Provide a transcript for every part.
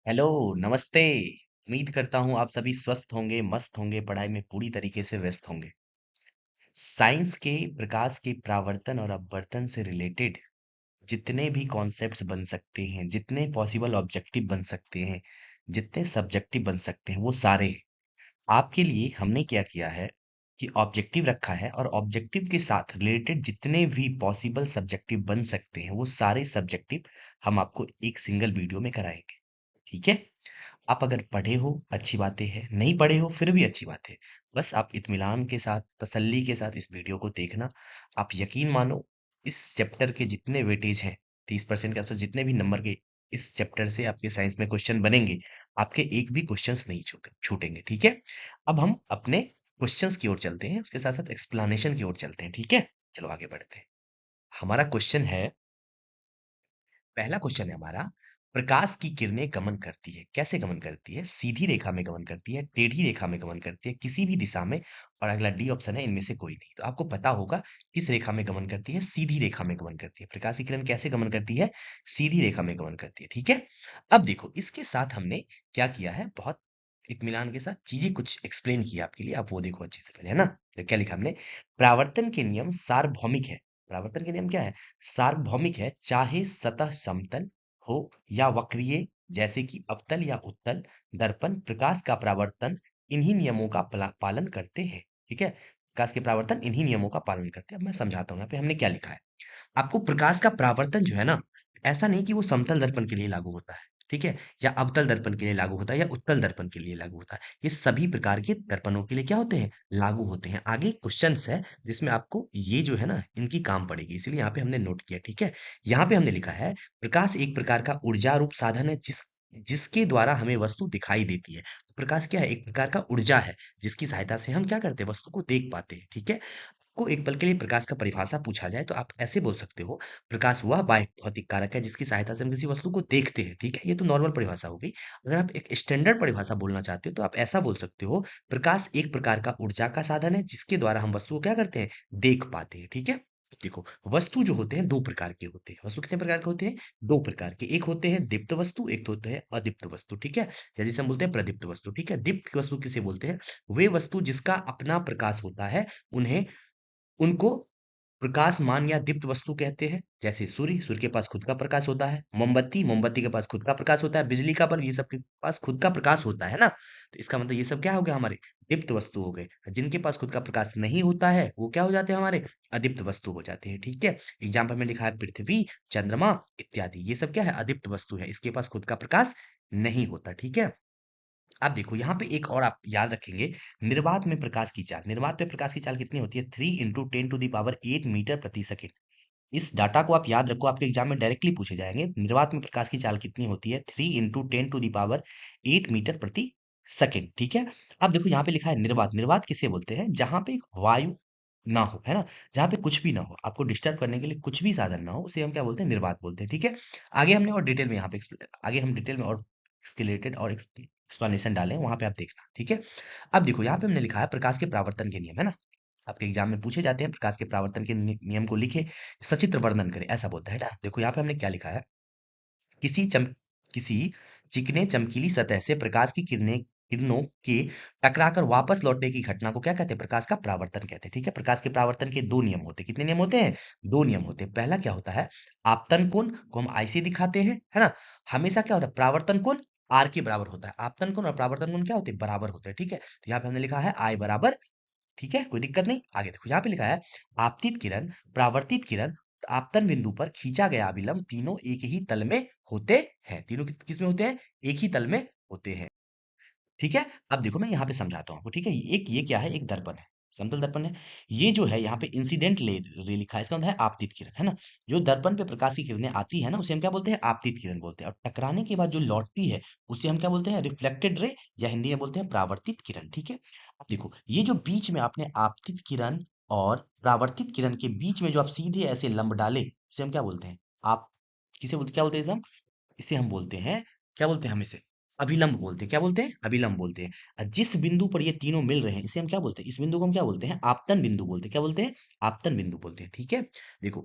Hello, नमस्ते। उम्मीद करता हूँ आप सभी स्वस्थ होंगे, मस्त होंगे, पढ़ाई में पूरी तरीके से व्यस्त होंगे। साइंस के प्रकाश के प्रावर्तन और अपवर्तन से रिलेटेड जितने भी कॉन्सेप्ट्स बन सकते हैं, जितने पॉसिबल ऑब्जेक्टिव बन सकते हैं, जितने सब्जेक्टिव बन सकते हैं, वो सारे हैं। आपके लिए हमने क्या किया है कि ऑब्जेक्टिव रखा है और ऑब्जेक्टिव के साथ रिलेटेड जितने भी पॉसिबल सब्जेक्टिव बन सकते हैं, वो सारे सब्जेक्टिव हम आपको एक सिंगल वीडियो में कराएंगे। ठीक है? आप अगर पढ़े हो अच्छी बातें हैं, नहीं पढ़े हो फिर भी अच्छी बात है। बस आप इत्मीनान के साथ, तसल्ली के साथ इस वीडियो को देखना। आप यकीन मानो, इस चैप्टर के जितने वेटेज हैं, 30% के आसपास जितने भी नंबर के इस चैप्टर से आपके साइंस में क्वेश्चन बनेंगे, आपके एक भी क्वेश्चंस नहीं छूटेंगे। ठीक है? अब हम अपने क्वेश्चंस की ओर चलते हैं, उसके साथ साथ एक्सप्लेनेशन की ओर चलते हैं। ठीक है? चलो आगे बढ़ते हैं। हमारा क्वेश्चन है, पहला क्वेश्चन है हमारा, प्रकाश की किरणें गमन करती है, कैसे गमन करती है? सीधी रेखा में गमन करती है, टेढ़ी रेखा में गमन करती है, किसी भी दिशा में? और अगला डी ऑप्शन है इनमें से कोई नहीं। तो आपको पता होगा किस रेखा में गमन करती है। सीधी रेखा में गमन करती है। प्रकाश की किरण कैसे गमन करती है? सीधी रेखा में गमन करती है। ठीक है? अब देखो, इसके साथ हमने क्या किया है, बहुत इत्मीनान के साथ चीजें कुछ एक्सप्लेन किया आपके लिए। आप वो देखो अच्छे से पहले, है ना? तो क्या लिखा हमने? प्रावर्तन के नियम सार्वभौमिक है। प्रावर्तन के नियम क्या है? सार्वभौमिक है, चाहे सतह समतल हो या वक्रीय, जैसे कि अवतल या उत्तल। दर्पण प्रकाश का परावर्तन इन्हीं नियमों का पालन करते हैं। ठीक है? प्रकाश के परावर्तन इन्हीं नियमों का पालन करते हैं। अब मैं समझाता हूँ यहाँ पे हमने क्या लिखा है। आपको प्रकाश का परावर्तन जो है ना, ऐसा नहीं कि वो समतल दर्पण के लिए लागू होता है, ठीक है, या अवतल दर्पण के लिए लागू होता है, या उत्तल दर्पण के लिए लागू होता है। ये सभी प्रकार के दर्पणों के लिए क्या होते हैं? लागू होते हैं। आगे क्वेश्चंस है जिसमें आपको ये जो है ना, इनकी काम पड़ेगी, इसलिए यहाँ पे हमने नोट किया। ठीक है? यहाँ पे हमने लिखा है, प्रकाश एक प्रकार का ऊर्जा रूप साधन है जिसके द्वारा हमें वस्तु दिखाई देती है। तो प्रकाश क्या है? एक प्रकार का ऊर्जा है, जिसकी सहायता से हम क्या करते हैं? वस्तु को देख पाते हैं। ठीक है? को एक पल के लिए प्रकाश का परिभाषा पूछा जाए तो आप ऐसे बोल सकते हो, प्रकाश वह बाह्य भौतिक कारक है जिसकी सहायता से हम किसी वस्तु को देखते हैं। ठीक है? ये तो नॉर्मल परिभाषा हो गई। अगर आप एक स्टैंडर्ड परिभाषा बोलना चाहते हो तो आप ऐसा बोल सकते हो, प्रकाश एक प्रकार का ऊर्जा का साधन है जिसके द्वारा हम वस्तु को क्या करते हैं? देख पाते हैं। ठीक है? देखो, वस्तु जो होते हैं दो प्रकार के होते हैं। वस्तु कितने प्रकार के होते हैं? दो प्रकार के। एक होते हैं दीप्त वस्तु, एक तो होते हैं अदीप्त वस्तु। ठीक है? या जिसे हम बोलते हैं प्रदीप्त वस्तु। ठीक है? दीप्त वस्तु किसे बोलते हैं? वे वस्तु जिसका अपना प्रकाश होता है, उन्हें उनको प्रकाशमान या दीप्त वस्तु कहते हैं। जैसे सूर्य, सूर्य के पास खुद का प्रकाश होता है। मोमबत्ती, मोमबत्ती के पास खुद का प्रकाश होता है। बिजली का बल्ब, ये सब के पास खुद का प्रकाश होता है ना? तो इसका मतलब ये सब क्या हो गया? हमारे दीप्त वस्तु हो गए। जिनके पास खुद का प्रकाश नहीं होता है, वो क्या हो जाते हैं? हमारे अदीप्त वस्तु हो जाते हैं। ठीक है? एग्जाम्पल में लिखा है पृथ्वी, चंद्रमा इत्यादि। ये सब क्या है? अदीप्त वस्तु है, इसके पास खुद का प्रकाश नहीं होता। ठीक है? अब देखो, यहाँ पे एक और आप याद रखेंगे, निर्वात में प्रकाश की चाल। निर्वात में प्रकाश की चाल कितनी होती है? 3 × 10⁸ मीटर प्रति सेकंड। इस डाटा को आप याद रखो, आपके एग्जाम में डायरेक्टली पूछे जाएंगे। निर्वात में प्रकाश की चाल कितनी होती है? 3 × 10⁸ मीटर प्रति सेकंड। ठीक है? अब देखो, यहाँ पे लिखा है निर्वात। निर्वात किसे बोलते हैं? जहां पे वायु ना हो, है ना, जहां पे कुछ भी ना हो, आपको डिस्टर्ब करने के लिए कुछ भी साधन ना हो, उसे हम क्या बोलते हैं? निर्वात बोलते हैं। ठीक है? आगे हमने और डिटेल में यहाँ पे आगे हम डिटेल में और इसके रिलेटेड और एक्सप्लेनेशन डालें, वहां पे आप देखना। ठीक है? अब देखो, यहाँ पे हमने लिखा है प्रकाश के प्रावर्तन के नियम, है ना? आपके एग्जाम में पूछे जाते हैं, प्रकाश के प्रावर्तन के नियम को लिखे, सचित्र वर्णन करें, ऐसा बोलता है ना? देखो यहाँ पे हमने क्या लिखा है, किसी चम किसी चिकने चमकीली सतह से प्रकाश की किरणों के टकराकर वापस लौटने की घटना को क्या कहते हैं? प्रकाश का परावर्तन कहते हैं। ठीक है? प्रकाश के परावर्तन के दो नियम होते हैं। कितने नियम होते हैं? दो नियम होते हैं। पहला क्या होता है? आपतन कोण को हम आई से दिखाते हैं, है ना? हमेशा क्या होता है? परावर्तन कोण आर के बराबर होता है। आपतन कोण और परावर्तन कोण क्या होते हैं? बराबर होते हैं। ठीक है? तो यहाँ पे हमने लिखा है आई बराबर। ठीक है? कोई दिक्कत नहीं। आगे देखो, यहाँ पे लिखा है, आपतित किरण, परावर्तित किरण, आपतन बिंदु पर खींचा गया अभिलंब तीनों एक ही तल में होते हैं। तीनों किस में होते हैं? एक ही तल में होते हैं। ठीक है? अब देखो, मैं यहाँ पे समझाता हूँ आपको। ठीक है? ये क्या है? एक दर्पण है, समतल दर्पण है। ये जो है यहाँ पे इंसिडेंट रे लिखा है, इसका मतलब है आपतित किरण, है ना? जो दर्पण पे प्रकाश की किरणें आती है ना, उसे हम क्या बोलते हैं? आपतित किरण बोलते हैं। और टकराने के बाद जो लौटती है, उसे हम क्या बोलते हैं? रिफ्लेक्टेड रे, या हिंदी में बोलते हैं परावर्तित किरण। ठीक है? अब देखो, ये जो बीच में आपने आपतित किरण और परावर्तित किरण के बीच में जो आप सीधे ऐसे लंब डाले, उसे हम क्या बोलते हैं? आप किसे बोलते, क्या बोलते हैं इसे हम? इसे हम बोलते हैं, क्या बोलते हैं हम इसे? अभिलंब बोलते हैं। क्या बोलते हैं? अभिलंब बोलते हैं। जिस बिंदु पर ये तीनों मिल रहे हैं, इसे हम क्या बोलते हैं? इस बिंदु को हम क्या बोलते हैं? आपतन बिंदु बोलते हैं। क्या बोलते हैं? आपतन बिंदु बोलते हैं। ठीक है? देखो,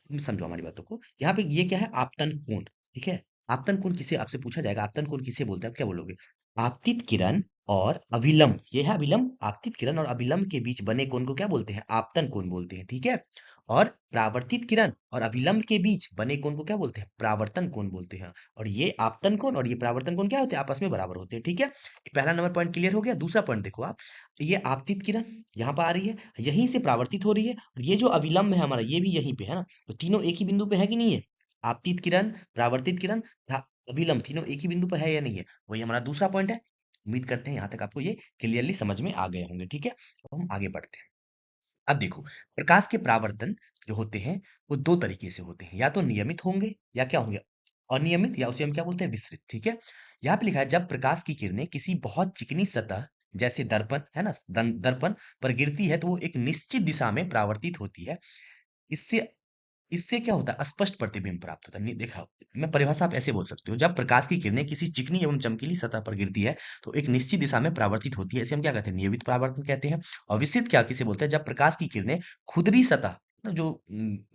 तुम समझो हमारी बातों को। यहाँ पे ये क्या है? आपतन कोण। ठीक है? आपतन कोण किसे आपसे पूछा जाएगा, आपतन कोण किसे बोलते हैं, आप क्या बोलोगे? आपतित किरण और अभिलंब, ये है अभिलंब, आपतित किरण और अभिलंब के बीच बने कोण को क्या बोलते हैं? आपतन कोण बोलते हैं, ठीक है। और परावर्तित किरण और अभिलंब के बीच बने कोण को क्या बोलते हैं? परावर्तन कोण बोलते हैं। और ये आपतन कोण और ये परावर्तन कोण क्या होते हैं? आपस में बराबर होते हैं, ठीक है। पहला नंबर पॉइंट क्लियर हो गया। दूसरा पॉइंट देखो आप, ये आपतित किरण यहाँ पर आ रही है, यहीं से परावर्तित हो रही है, और ये जो अभिलंब है हमारा, ये भी यहीं पे है ना, तो तीनों एक ही बिंदु पे है कि नहीं है? आपतित किरण, परावर्तित किरण तथा अभिलंब तीनों एक ही बिंदु पर है या नहीं है? वही हमारा दूसरा पॉइंट है। उम्मीद करते हैं यहाँ तक आपको ये क्लियरली समझ में आ गए होंगे, ठीक है। अब हम आगे बढ़ते हैं। अब देखो, प्रकाश के परावर्तन जो होते हैं वो दो तरीके से होते हैं, या तो नियमित होंगे या क्या होंगे? अनियमित, या उसे हम क्या बोलते हैं? विसरित, ठीक है। यहाँ पे लिखा है, जब प्रकाश की किरणें किसी बहुत चिकनी सतह जैसे दर्पण है ना, दर्पण पर गिरती है तो वो एक निश्चित दिशा में परावर्तित होती है। इससे इससे क्या होता है? स्पष्ट प्रतिबिंब प्राप्त होता है। देखा, मैं परिभाषा आप ऐसे बोल सकते हो, जब प्रकाश की किरणें किसी चिकनी एवं चमकीली सतह पर गिरती है तो एक निश्चित दिशा में परावर्तित होती है, इसे हम क्या कहते हैं? नियमित परावर्तन कहते हैं। और विसरित क्या किसे बोलते हैं? जब प्रकाश की किरणें खुदरी सतह, मतलब जो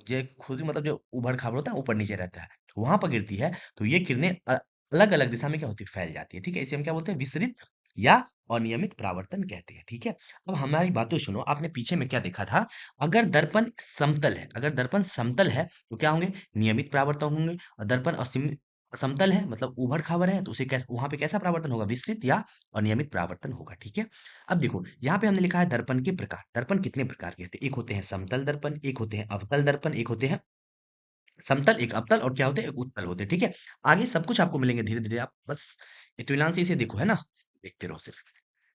जो खुदरी मतलब जो उबड़ खाबड़ होता है, ऊपर नीचे रहता है, वहां पर गिरती है तो ये किरणें अलग अलग दिशा में क्या होती है? फैल जाती है, ठीक है। इसे हम क्या बोलते हैं? विसरित या अनियमित परावर्तन कहते हैं, ठीक है। अब हमारी बातों सुनो, आपने पीछे में क्या देखा था? अगर दर्पण समतल है, अगर दर्पण समतल है तो क्या होंगे? नियमित परावर्तन होंगे। और दर्पण समतल है मतलब ऊबड़ खाबड़ है, तो उसे कैसे, वहां पे कैसा परावर्तन होगा? विस्तृत या अनियमित परावर्तन होगा, ठीक है। अब देखो, यहाँ पे हमने लिखा है दर्पण के प्रकार। दर्पण कितने प्रकार के होते हैं? एक होते हैं समतल दर्पण, एक होते हैं अवतल दर्पण, एक होते हैं समतल, एक अवतल, और क्या होते हैं? एक उत्तल होते हैं, ठीक है। आगे सब कुछ आपको मिलेंगे धीरे धीरे, आप बस इत्मीनान से इसे देखो, है ना, देखते रहो सिर्फ।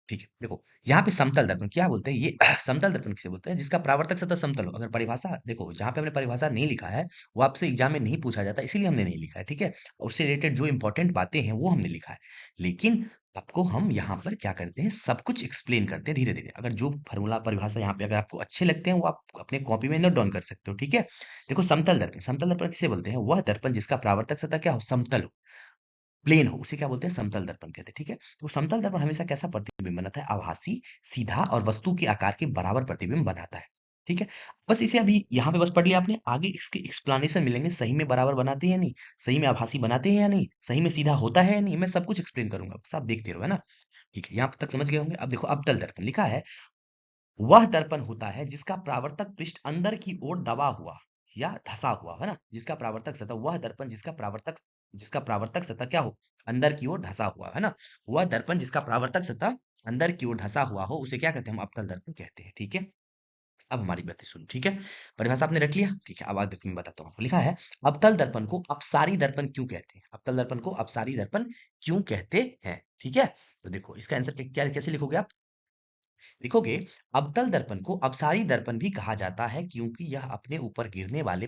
ठीक है, देखो यहाँ पे समतल दर्पण क्या बोलते हैं? ये समतल दर्पण किसे बोलते हैं? जिसका परावर्तक सतह समतल हो। अगर परिभाषा देखो, जहाँ पे हमने परिभाषा नहीं लिखा है वो आपसे एग्जाम में नहीं पूछा जाता, इसीलिए हमने नहीं लिखा है, ठीक है। और उससे रिलेटेड जो इंपॉर्टेंट बातें हैं वो हमने लिखा है, लेकिन आपको हम यहाँ पर क्या करते हैं? सब कुछ एक्सप्लेन करते हैं धीरे धीरे। अगर जो फॉर्मूला परिभाषा यहाँ पे अगर आपको अच्छे लगते हैं वो आप अपने कॉपी में नोट डाउन कर सकते हो, ठीक है। देखो, समतल दर्पण, समतल दर्पण किसे बोलते हैं? वह दर्पण जिसका परावर्तक सतह क्या हो? समतल हो, प्लेन हो, उसे क्या बोलते हैं? समतल दर्पण कहते हैं, ठीक है। तो समतल दर्पण हमेशा कैसा प्रतिबिंब बनाता है? आभासी, सीधा और वस्तु के आकार के बराबर प्रतिबिंब बनाता है, ठीक है। बस इसे अभी यहाँ पे बस पढ़ लिया आपने, आगे इसके एक्सप्लेनेशन मिलेंगे, सही में बराबर बनाते हैं या नहीं, सही में आभासी बनाते हैं या नहीं, सही में सीधा होता है या नहीं, मैं सब कुछ एक्सप्लेन करूंगा, बस आप देखते रहो, है ना। ठीक है, यहाँ तक समझ गए होंगे। अब देखो, अवतल दर्पण लिखा है, वह दर्पण होता है जिसका परावर्तक पृष्ठ अंदर की ओर दबा हुआ या धंसा हुआ, है ना, जिसका परावर्तक सतह, वह दर्पण जिसका परावर्तक सतह क्या हो? अंदर की ओर धंसा हुआ, है ना। वह दर्पण जिसका परावर्तक सतह अंदर की ओर धंसा हुआ हो उसे क्या कहते हैं? हम अवतल दर्पण कहते हैं, ठीक है। अब हमारी बातें सुनो, ठीक है। परिभाषा आपने रख लिया, ठीक है। अब आज देखो, मैं बताता हूँ आपको। लिखा है, अवतल दर्पण को अपसारी दर्पण क्यों कहते हैं? अवतल दर्पण को अपसारी दर्पण क्यों कहते हैं, ठीक है। तो देखो, इसका आंसर क्या, कैसे लिखोगे आप? लिखोगे, अवतल दर्पण को अपसारी दर्पण भी कहा जाता है क्योंकि यह अपने ऊपर गिरने वाले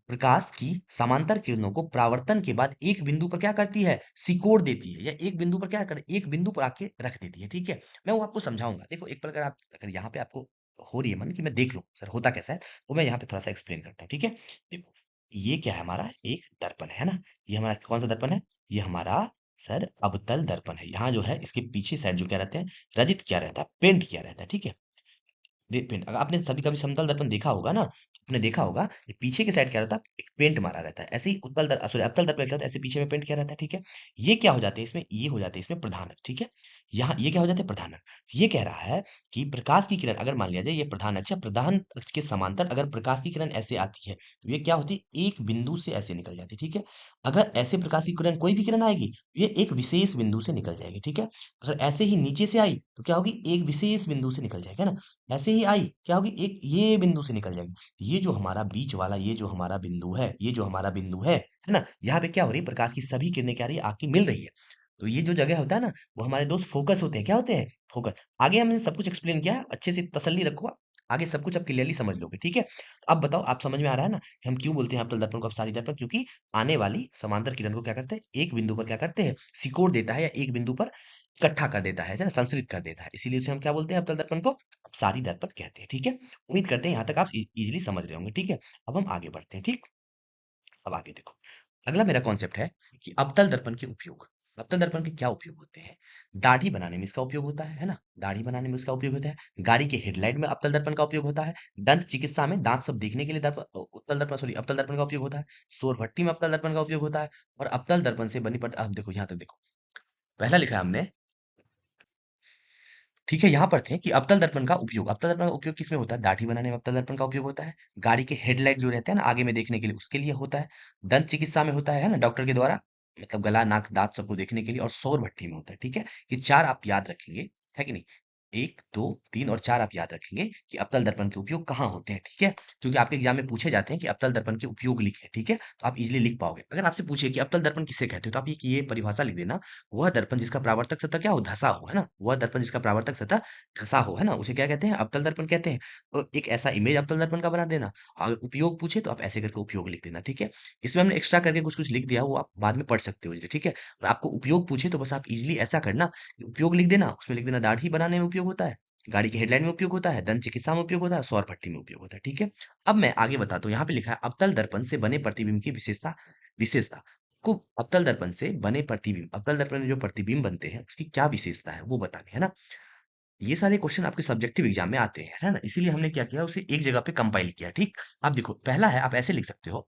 प्रकाश की समांतर किरणों को परावर्तन के बाद एक बिंदु पर क्या करती है? सिकोड़ देती है, या एक बिंदु पर क्या कर, एक बिंदु पर आके रख देती है, ठीक है। मैं वो आपको समझाऊंगा। देखो, एक पर अगर यहाँ पे आपको हो रही है मन कि मैं देख लूं सर होता कैसा है, तो मैं यहाँ पे थोड़ा सा एक्सप्लेन करता हूँ, ठीक है। देखो, ये क्या है? हमारा एक दर्पण है ना, ये हमारा कौन सा दर्पण है? ये हमारा सर अवतल दर्पण है। यहाँ जो है इसके पीछे साइड जो क्या रहते हैं? रजित किया रहता है, पेंट किया रहता है, ठीक है। पेंट, अगर आपने सभी कभी समतल दर्पण देखा होगा ना, तो आपने देखा होगा कि पीछे के साइड क्या रहता है? एक पेंट मारा रहता है। ऐसे ही सॉरी, अवतल दर्पण क्या होता है? ऐसे पीछे में पेंट किया रहता है, ठीक है। ये क्या हो जाते हैं इसमें? ये हो जाते हैं इसमें प्रधानक, ठीक है। यहाँ ये क्या हो जाते हैं? प्रधानक। ये कह रहा है कि प्रकाश की किरण, अगर मान लिया जाए ये प्रधान अक्ष है, प्रधान अक्ष के समांतर अगर प्रकाश की किरण ऐसे आती है तो ये क्या होती है? एक बिंदु से ऐसे निकल जाती है, ठीक है। अगर ऐसे प्रकाश की किरण, कोई भी किरण आएगी, ये एक विशेष बिंदु से निकल जाएगी, ठीक है। अगर ऐसे ही नीचे से आई तो क्या होगी? एक विशेष बिंदु से निकल जाएगी, है ना। ऐसे ही आई क्या होगी? एक ये बिंदु से निकल जाएगी। ये जो हमारा बीच वाला, ये जो हमारा बिंदु है, ये जो हमारा बिंदु है ना, यहाँ पे क्या हो रही है? प्रकाश की सभी किरणें क्या आ रही है? आके मिल रही है। तो ये जो जगह होता है ना, वो हमारे दोस्त फोकस होते हैं। क्या होते हैं? फोकस। आगे हमने सब कुछ एक्सप्लेन किया है, अच्छे से तसल्ली रखो, आगे सब कुछ आप क्लियरली समझ लोगे, ठीक है। तो अब बताओ, आप समझ में आ रहा है ना कि हम क्यों बोलते हैं अवतल दर्पण को अपसारी दर्पण? क्योंकि आने वाली समांतर किरण को क्या करते हैं? एक बिंदु पर क्या करते हैं? सिकोड़ देता है, या एक बिंदु पर इकट्ठा कर देता है ना, संश्रित कर देता है। इसीलिए उसे हम क्या बोलते हैं? अवतल दर्पण को अपसारी दर्पण कहते हैं, ठीक है। उम्मीद करते हैं यहाँ तक आप इजीली समझ रहे होंगे, ठीक है। अब हम आगे बढ़ते हैं, ठीक। अब आगे देखो, अगला मेरा कॉन्सेप्ट है कि अवतल दर्पण के उपयोग। अवतल दर्पण के क्या उपयोग होते हैं? दाढ़ी बनाने में इसका उपयोग होता है ना? दाढ़ी बनाने में इसका उपयोग होता है। गाड़ी के हेडलाइट में अवतल दर्पण का उपयोग होता है। दंत चिकित्सा में दांत सब देखने के लिए उत्तल दर्पण सॉरी अवतल दर्पण का उपयोग होता है। सौर भट्टी में अवतल दर्पण का उपयोग होता है। और अवतल दर्पण से बनी अब देखो यहाँ तक देखो, पहला लिखा है हमने, ठीक है, यहाँ पर थे कि अवतल दर्पण का उपयोग किसमें होता है? दाढ़ी बनाने में अवतल दर्पण का उपयोग होता है। गाड़ी के हेडलाइट जो रहते हैं ना आगे में देखने के लिए, उसके लिए होता है। दंत चिकित्सा में होता है ना, डॉक्टर के द्वारा, मतलब गला नाक दांत सबको देखने के लिए। और सौर भट्टी में होता है, ठीक है। ये चार आप याद रखेंगे, है कि नहीं? एक दो तीन और चार आप याद रखेंगे कि अवतल दर्पण के उपयोग कहाँ होते हैं, ठीक है। क्योंकि आपके एग्जाम में पूछे जाते हैं कि अवतल दर्पण के उपयोग लिखें, ठीक है, तो आप इजिली लिख पाओगे। अगर आपसे पूछे कि अवतल दर्पण किसे कहते हो, तो आप ये परिभाषा लिख देना, वह दर्पण जिसका परावर्तक सतह क्या हो, धसा हो, है ना, वह दर्पण जिसका परावर्तक सतह धसा हो, है ना, उसे क्या कहते हैं? अवतल दर्पण कहते हैं। तो एक ऐसा इमेज अवतल दर्पण का बना देना। अगर उपयोग पूछे तो आप ऐसे करके उपयोग लिख देना, ठीक है। इसमें हमने एक्स्ट्रा करके कुछ कुछ लिख दिया, वो आप बाद में पढ़ सकते हो, ठीक है। और आपको उपयोग पूछे तो बस आप इजिली ऐसा करना कि उपयोग लिख देना, उसमें लिख देना दाढ़ी बनाने में उपयोग होता है, गाड़ी के हेडलाइन में उपयोग होता है, दंत चिकित्सा में उपयोग होता है, सौर भट्टी में उपयोग होता है, ठीक है। अब मैं आगे बताता हूँ, यहाँ पे लिखा है अवतल दर्पण से बने प्रतिबिंब की विशेषता। विशेषता को अवतल दर्पण से बने प्रतिबिंब, अवतल दर्पण में जो प्रतिबिंब बनते हैं उसकी क्या विशेषता है वो बतानी है ना। ये सारे क्वेश्चन आपके सब्जेक्टिव एग्जाम में आते हैं, है ना, इसीलिए हमने क्या किया, उसे एक जगह पे कंपाइल किया, ठीक। अब देखो, पहला है, आप ऐसे लिख सकते हो,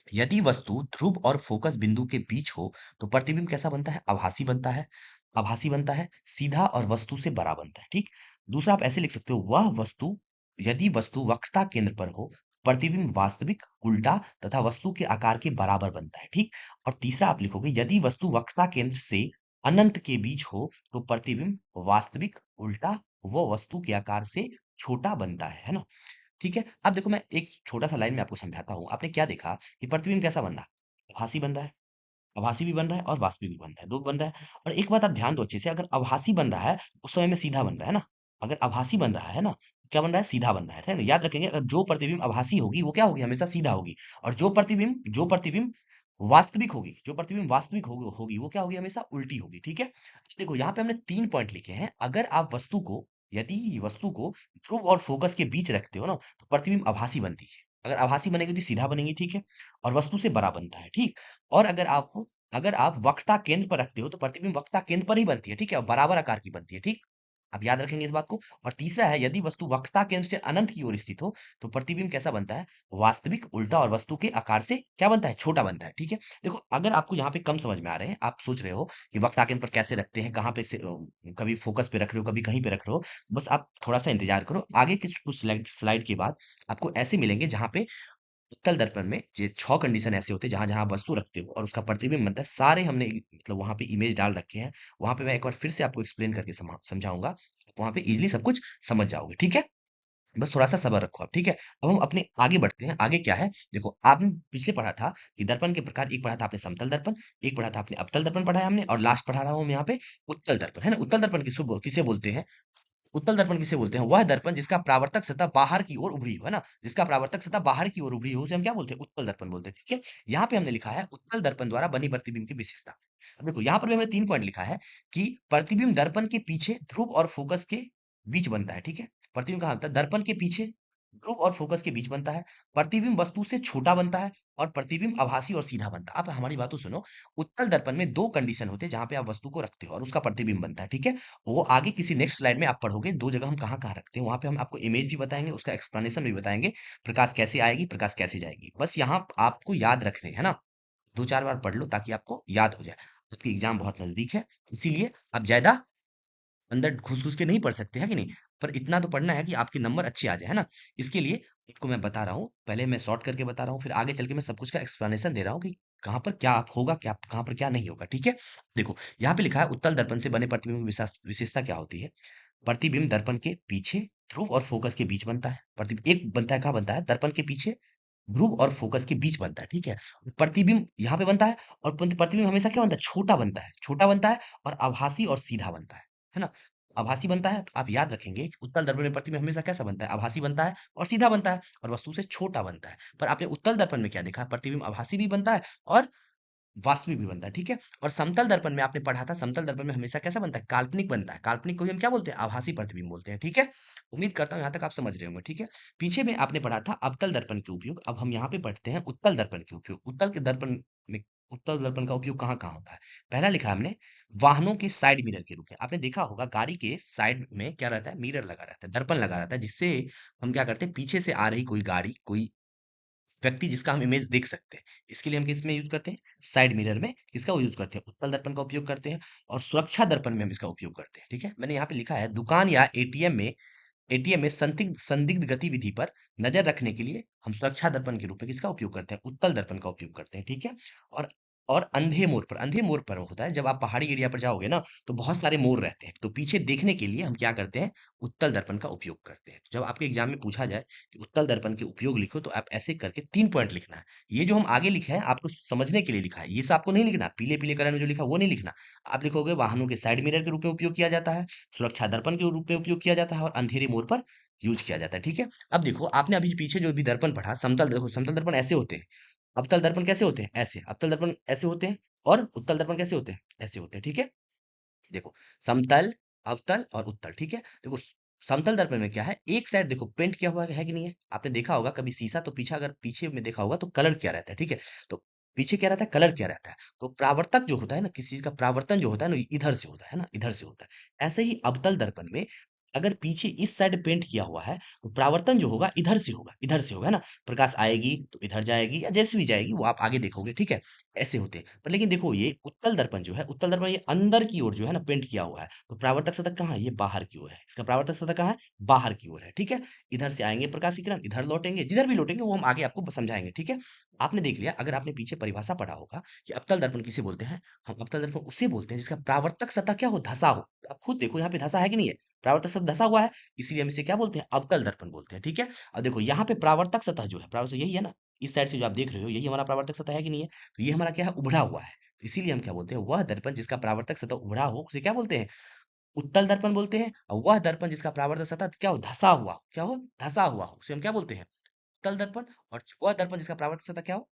यदि वस्तु ध्रुव और फोकस बिंदु के बीच हो तो प्रतिबिंब कैसा बनता है? आभासी बनता है। आभासी बनता है, सीधा और वस्तु से बड़ा बनता है, ठीक। दूसरा आप ऐसे लिख सकते हो, वह वस्तु, यदि वस्तु वक्रता केंद्र पर हो, प्रतिबिंब वास्तविक, उल्टा तथा वस्तु के आकार के बराबर बनता है, ठीक। और तीसरा आप लिखोगे, यदि वस्तु वक्रता केंद्र से अनंत के बीच हो तो प्रतिबिंब वास्तविक, उल्टा व वस्तु के आकार से छोटा बनता है ना। ठीक है। अब देखो, मैं एक छोटा-सा लाइन में आपको समझाता हूँ। आपने क्या देखा कि प्रतिबिंब कैसा बन रहा है? आभासी बन रहा है। आभासी भी बन रहा है और वास्तविक भी बन रहा है, 2 बन रहा है। और एक बात आप ध्यान दो अच्छे से, अगर आभासी बन रहा है, उस समय में सीधा बन रहा है ना? अगर आभासी बन रहा है ना, क्या बन रहा है? सीधा बन रहा है ना? याद रखेंगे, अगर जो प्रतिबिंब आभासी होगी, वो क्या होगी? हमेशा सीधा होगी। और जो प्रतिबिंब वास्तविक होगी, वो क्या होगी? हमेशा उल्टी होगी, ठीक है? तो देखो, यहाँ पे हमने 3 पॉइंट लिखे हैं। अगर आप यदि वस्तु को ध्रुव और फोकस के बीच रखते हो ना, तो प्रतिबिंब आभासी बनती है। अगर आभासी बनेगी तो सीधा बनेगी, ठीक है? और वस्तु से बड़ा बनता है, ठीक? और अगर आप वक्रता केंद्र पर रखते हो तो प्रतिबिंब वक्रता केंद्र पर ही बनती है, ठीक है, और बराबर आकार की बनती है, ठीक। आप याद रखेंगे इस बात को। और तीसरा है, यदि वस्तु वक्रता केंद्र से अनंत की ओर स्थित हो तो प्रतिबिंब कैसा बनता है? वास्तविक, उल्टा और वस्तु के आकार से क्या बनता है? छोटा बनता है, ठीक है। देखो, अगर आपको यहाँ पे कम समझ में आ रहे हैं, आप सोच रहे हो कि वक्रता केंद्र पर कैसे रखते हैं, कहाँ पे से कभी फोकस पे रख रहे हो, कभी कहीं पे रख रहे हो, बस आप थोड़ा सा इंतजार करो, आगे के कुछ स्लाइड स्लाइड के बाद आपको ऐसे मिलेंगे जहां पे उत्तल दर्पण में ये 6 कंडीशन ऐसे होते हैं जहाँ जहाँ आप वस्तु रखते हो और उसका प्रतिबिंब बनता है, सारे हमने मतलब वहां पे इमेज डाल रखे हैं। वहां पे मैं एक बार फिर से आपको एक्सप्लेन करके समझाऊंगा, आप वहां पे इजिली सब कुछ समझ जाओगे, ठीक है। बस थोड़ा सा सब्र रखो आप, ठीक है। अब हम अपने आगे बढ़ते हैं। आगे क्या है, देखो, आपने पिछले पढ़ा था कि दर्पण के प्रकार, एक पढ़ा था आपने समतल दर्पण, एक पढ़ा था आपने अवतल दर्पण पढ़ा है हमने, और लास्ट पढ़ा रहा हूँ मैं यहाँ पे उत्तल दर्पण, है ना। उत्तल दर्पण किसे बोलते हैं? उत्तल दर्पण किसे बोलते हैं? वह दर्पण जिसका परावर्तक सतह बाहर की ओर उभरी हो, है ना, जिसका परावर्तक सतह बाहर की ओर उभरी हो, उसे हम क्या बोलते हैं? उत्तल दर्पण बोलते हैं, ठीक है। यहाँ पे हमने लिखा है उत्तल दर्पण द्वारा बनी प्रतिबिंब की विशेषता। अब देखो, यहाँ पर भी हमने 3 पॉइंट लिखा है कि प्रतिबिंब दर्पण के पीछे ध्रुव और फोकस के बीच बनता है, ठीक है। प्रतिबिंब कहाँ बनता है? दर्पण के पीछे ध्रुव और फोकस के बीच बनता है। प्रतिबिंब वस्तु से छोटा बनता है और प्रतिबिंब आभासी और सीधा बनता है। अब हमारी बात तो सुनो, उत्तल दर्पण में 2 कंडीशन होते हैं जहां पे आप वस्तु को रखते हो और उसका प्रतिबिंब बनता है, ठीक है। वो आगे किसी नेक्स्ट स्लाइड में आप पढ़ोगे, 2 जगह हम कहाँ-कहाँ रखते हैं, वहाँ पे हम आपको इमेज भी बताएँगे, उसका एक्सप्लेनेशन भी बताएँगे, प्रकाश कैसे आएगी, प्रकाश कैसे जाएगी। बस यहाँ आपको याद रखने हैं, है ना? 2-4 बार पढ़ लो ताकि आपको याद हो जाए। आपकी एग्ज़ाम बहुत नज़दीक है, इसीलिए आप ज़्यादा अंदर घुस-घुस के नहीं पढ़ सकते, है कि नहीं? पर इतना तो पढ़ना है कि आपके नंबर अच्छे आ जाए, है ना? इसके लिए आपको मैं बता रहा हूँ, पहले मैं शॉर्ट करके बता रहा हूँ, फिर आगे चल के मैं सब कुछ का एक्सप्लेनेशन दे रहा हूँ कि कहाँ पर क्या होगा, क्या कहाँ पर क्या नहीं होगा, ठीक है? देखो, यहाँ पे लिखा है उत्तल दर्पण से बने प्रतिबिंब की विशेषता क्या होती है? प्रतिबिंब दर्पण के पीछे, ध्रुव और फोकस के बीच बनता है। एक बनता है, कहाँ बनता है? दर्पण के पीछे, ध्रुव और फोकस के बीच बनता है, ठीक है। प्रतिबिंब यहाँ पे बनता है और प्रतिबिंब हमेशा क्या बनता है? छोटा बनता है, छोटा बनता है और आभासी और सीधा बनता है ना। आभासी बनता है तो आप याद रखेंगे कि उत्तल दर्पण में प्रतिबिंब हमेशा कैसा बनता है? आभासी बनता है और सीधा बनता है और वस्तु से छोटा बनता है। पर आपने उत्तल दर्पण में क्या देखा? प्रतिबिंब आभासी भी बनता है और वास्तविक भी बनता है, ठीक है। और समतल दर्पण में आपने पढ़ा था, समतल दर्पण में हमेशा कैसा बनता है? काल्पनिक बनता है। काल्पनिक को ही हम क्या बोलते हैं? आभासी प्रतिबिंब बोलते हैं, ठीक है। उम्मीद करता हूँ यहाँ तक आप समझ रहे होंगे, ठीक है। पीछे में आपने पढ़ा था अवतल दर्पण के उपयोग, अब हम यहाँ पे पढ़ते हैं उत्तल दर्पण के उपयोग। उत्तल के दर्पण में उत्तल दर्पण का उपयोग कहाँ कहाँ होता है? पहला लिखा है हमने वाहनों के साइड मिरर के रूप में। आपने देखा होगा गाड़ी के साइड में क्या रहता है, मिरर लगा रहता है, दर्पण लगा रहता है, जिससे हम क्या करते हैं, पीछे से आ रही कोई गाड़ी, कोई व्यक्ति जिसका हम इमेज देख सकते हैं, इसके लिए हम किस में यूज करते हैं, साइड मिरर में किसका यूज करते हैं, उत्तल दर्पण का उपयोग करते हैं। और सुरक्षा दर्पण में हम इसका उपयोग करते हैं। ठीक है, मैंने यहाँ पे लिखा है दुकान या एटीएम में संदिग्ध संदिग्ध गतिविधि पर नजर रखने के लिए हम सुरक्षा दर्पण के रूप में किसका उपयोग करते हैं, उत्तल दर्पण का उपयोग करते हैं। ठीक है। और और अंधे मोड़ पर होता है, जब आप पहाड़ी एरिया पर जाओगे ना, तो बहुत सारे मोड़ रहते हैं, तो पीछे देखने के लिए हम क्या करते हैं, उत्तल दर्पण का उपयोग करते हैं। तो जब आपके एग्जाम में पूछा जाए कि उत्तल दर्पण के उपयोग लिखो, तो आप ऐसे करके 3 पॉइंट लिखना है। ये जो हम आगे लिखे हैं आपको समझने के लिए लिखा है, ये सब आपको नहीं लिखना, पीले पीले कलर में जो लिखा है वो नहीं लिखना। आप लिखोगे वाहनों के साइड मिरर के रूप में उपयोग किया जाता है, सुरक्षा दर्पण के रूप में उपयोग किया जाता है, और अंधेरे मोड़ पर यूज किया जाता है। ठीक है। अब देखो आपने अभी पीछे जो भी दर्पण पढ़ा, समतल, देखो समतल दर्पण ऐसे होते हैं, अवतल दर्पण कैसे होते हैं, ऐसे, अवतल दर्पण ऐसे होते हैं, और उत्तल दर्पण कैसे होते हैं, ऐसे होते हैं। ठीक है। देखो समतल, अवतल और उत्तल। ठीक है। देखो समतल दर्पण में क्या है, एक साइड देखो पेंट किया हुआ है कि नहीं है। आपने देखा होगा कभी शीशा, तो पीछे अगर पीछे में देखा होगा तो कलर क्या रहता है। ठीक है। तो पीछे क्या रहता है, कलर क्या रहता है। तो प्रावर्तक जो होता है ना, किसी चीज का प्रावर्तन जो होता है ना, इधर से होता है ना, इधर से होता है। ऐसे ही अवतल दर्पण में अगर पीछे इस साइड पेंट किया हुआ है, तो प्रावर्तन जो होगा इधर से होगा, इधर से होगा, है ना। प्रकाश आएगी तो इधर जाएगी, या जैसे भी जाएगी वो आप आगे देखोगे। ठीक है। ऐसे होते हैं। पर लेकिन देखो ये उत्तल दर्पण जो है, उत्तल दर्पण ये अंदर की ओर जो है ना पेंट किया हुआ है, तो परावर्तक सतह कहाँ है, ये बाहर की ओर है। इसका परावर्तक सतह कहाँ है, बाहर की ओर है। ठीक है। इधर से आएंगे प्रकाश की किरण, इधर लौटेंगे, जिधर भी लौटेंगे वो हम आगे आपको समझाएंगे। ठीक है। आपने देख लिया, अगर आपने पीछे परिभाषा पढ़ा होगा कि अवतल दर्पण किसे बोलते हैं, हम अवतल दर्पण उसे बोलते हैं जिसका परावर्तक सतह क्या हो, धसा हो। आप खुद देखो यहाँ पे धसा है कि नहीं है, परावर्तक सतह धसा हुआ है, इसीलिए हम इसे क्या बोलते हैं, अवतल दर्पण बोलते हैं। ठीक है। और देखो यहाँ पे परावर्तक सतह जो है, परावर्तक यही है ना, इस साइड से जो आप देख रहे हो यही हमारा परावर्तक सतह है कि नहीं है। तो ये हमारा क्या है, उभड़ा हुआ है। तो इसीलिए हम क्या बोलते हैं, वह दर्पण जिसका परावर्तक सतह उभड़ा हो उसे क्या बोलते हैं, उत्तल दर्पण बोलते हैं। और वह दर्पण जिसका परावर्तक सतह क्या हो, धसा हुआ, क्या हो, धसा हुआ हो, उसे हम क्या बोलते हैं, उत्तल दर्पण। और वह दर्पण जिसका परावर्तक सतह क्या हो,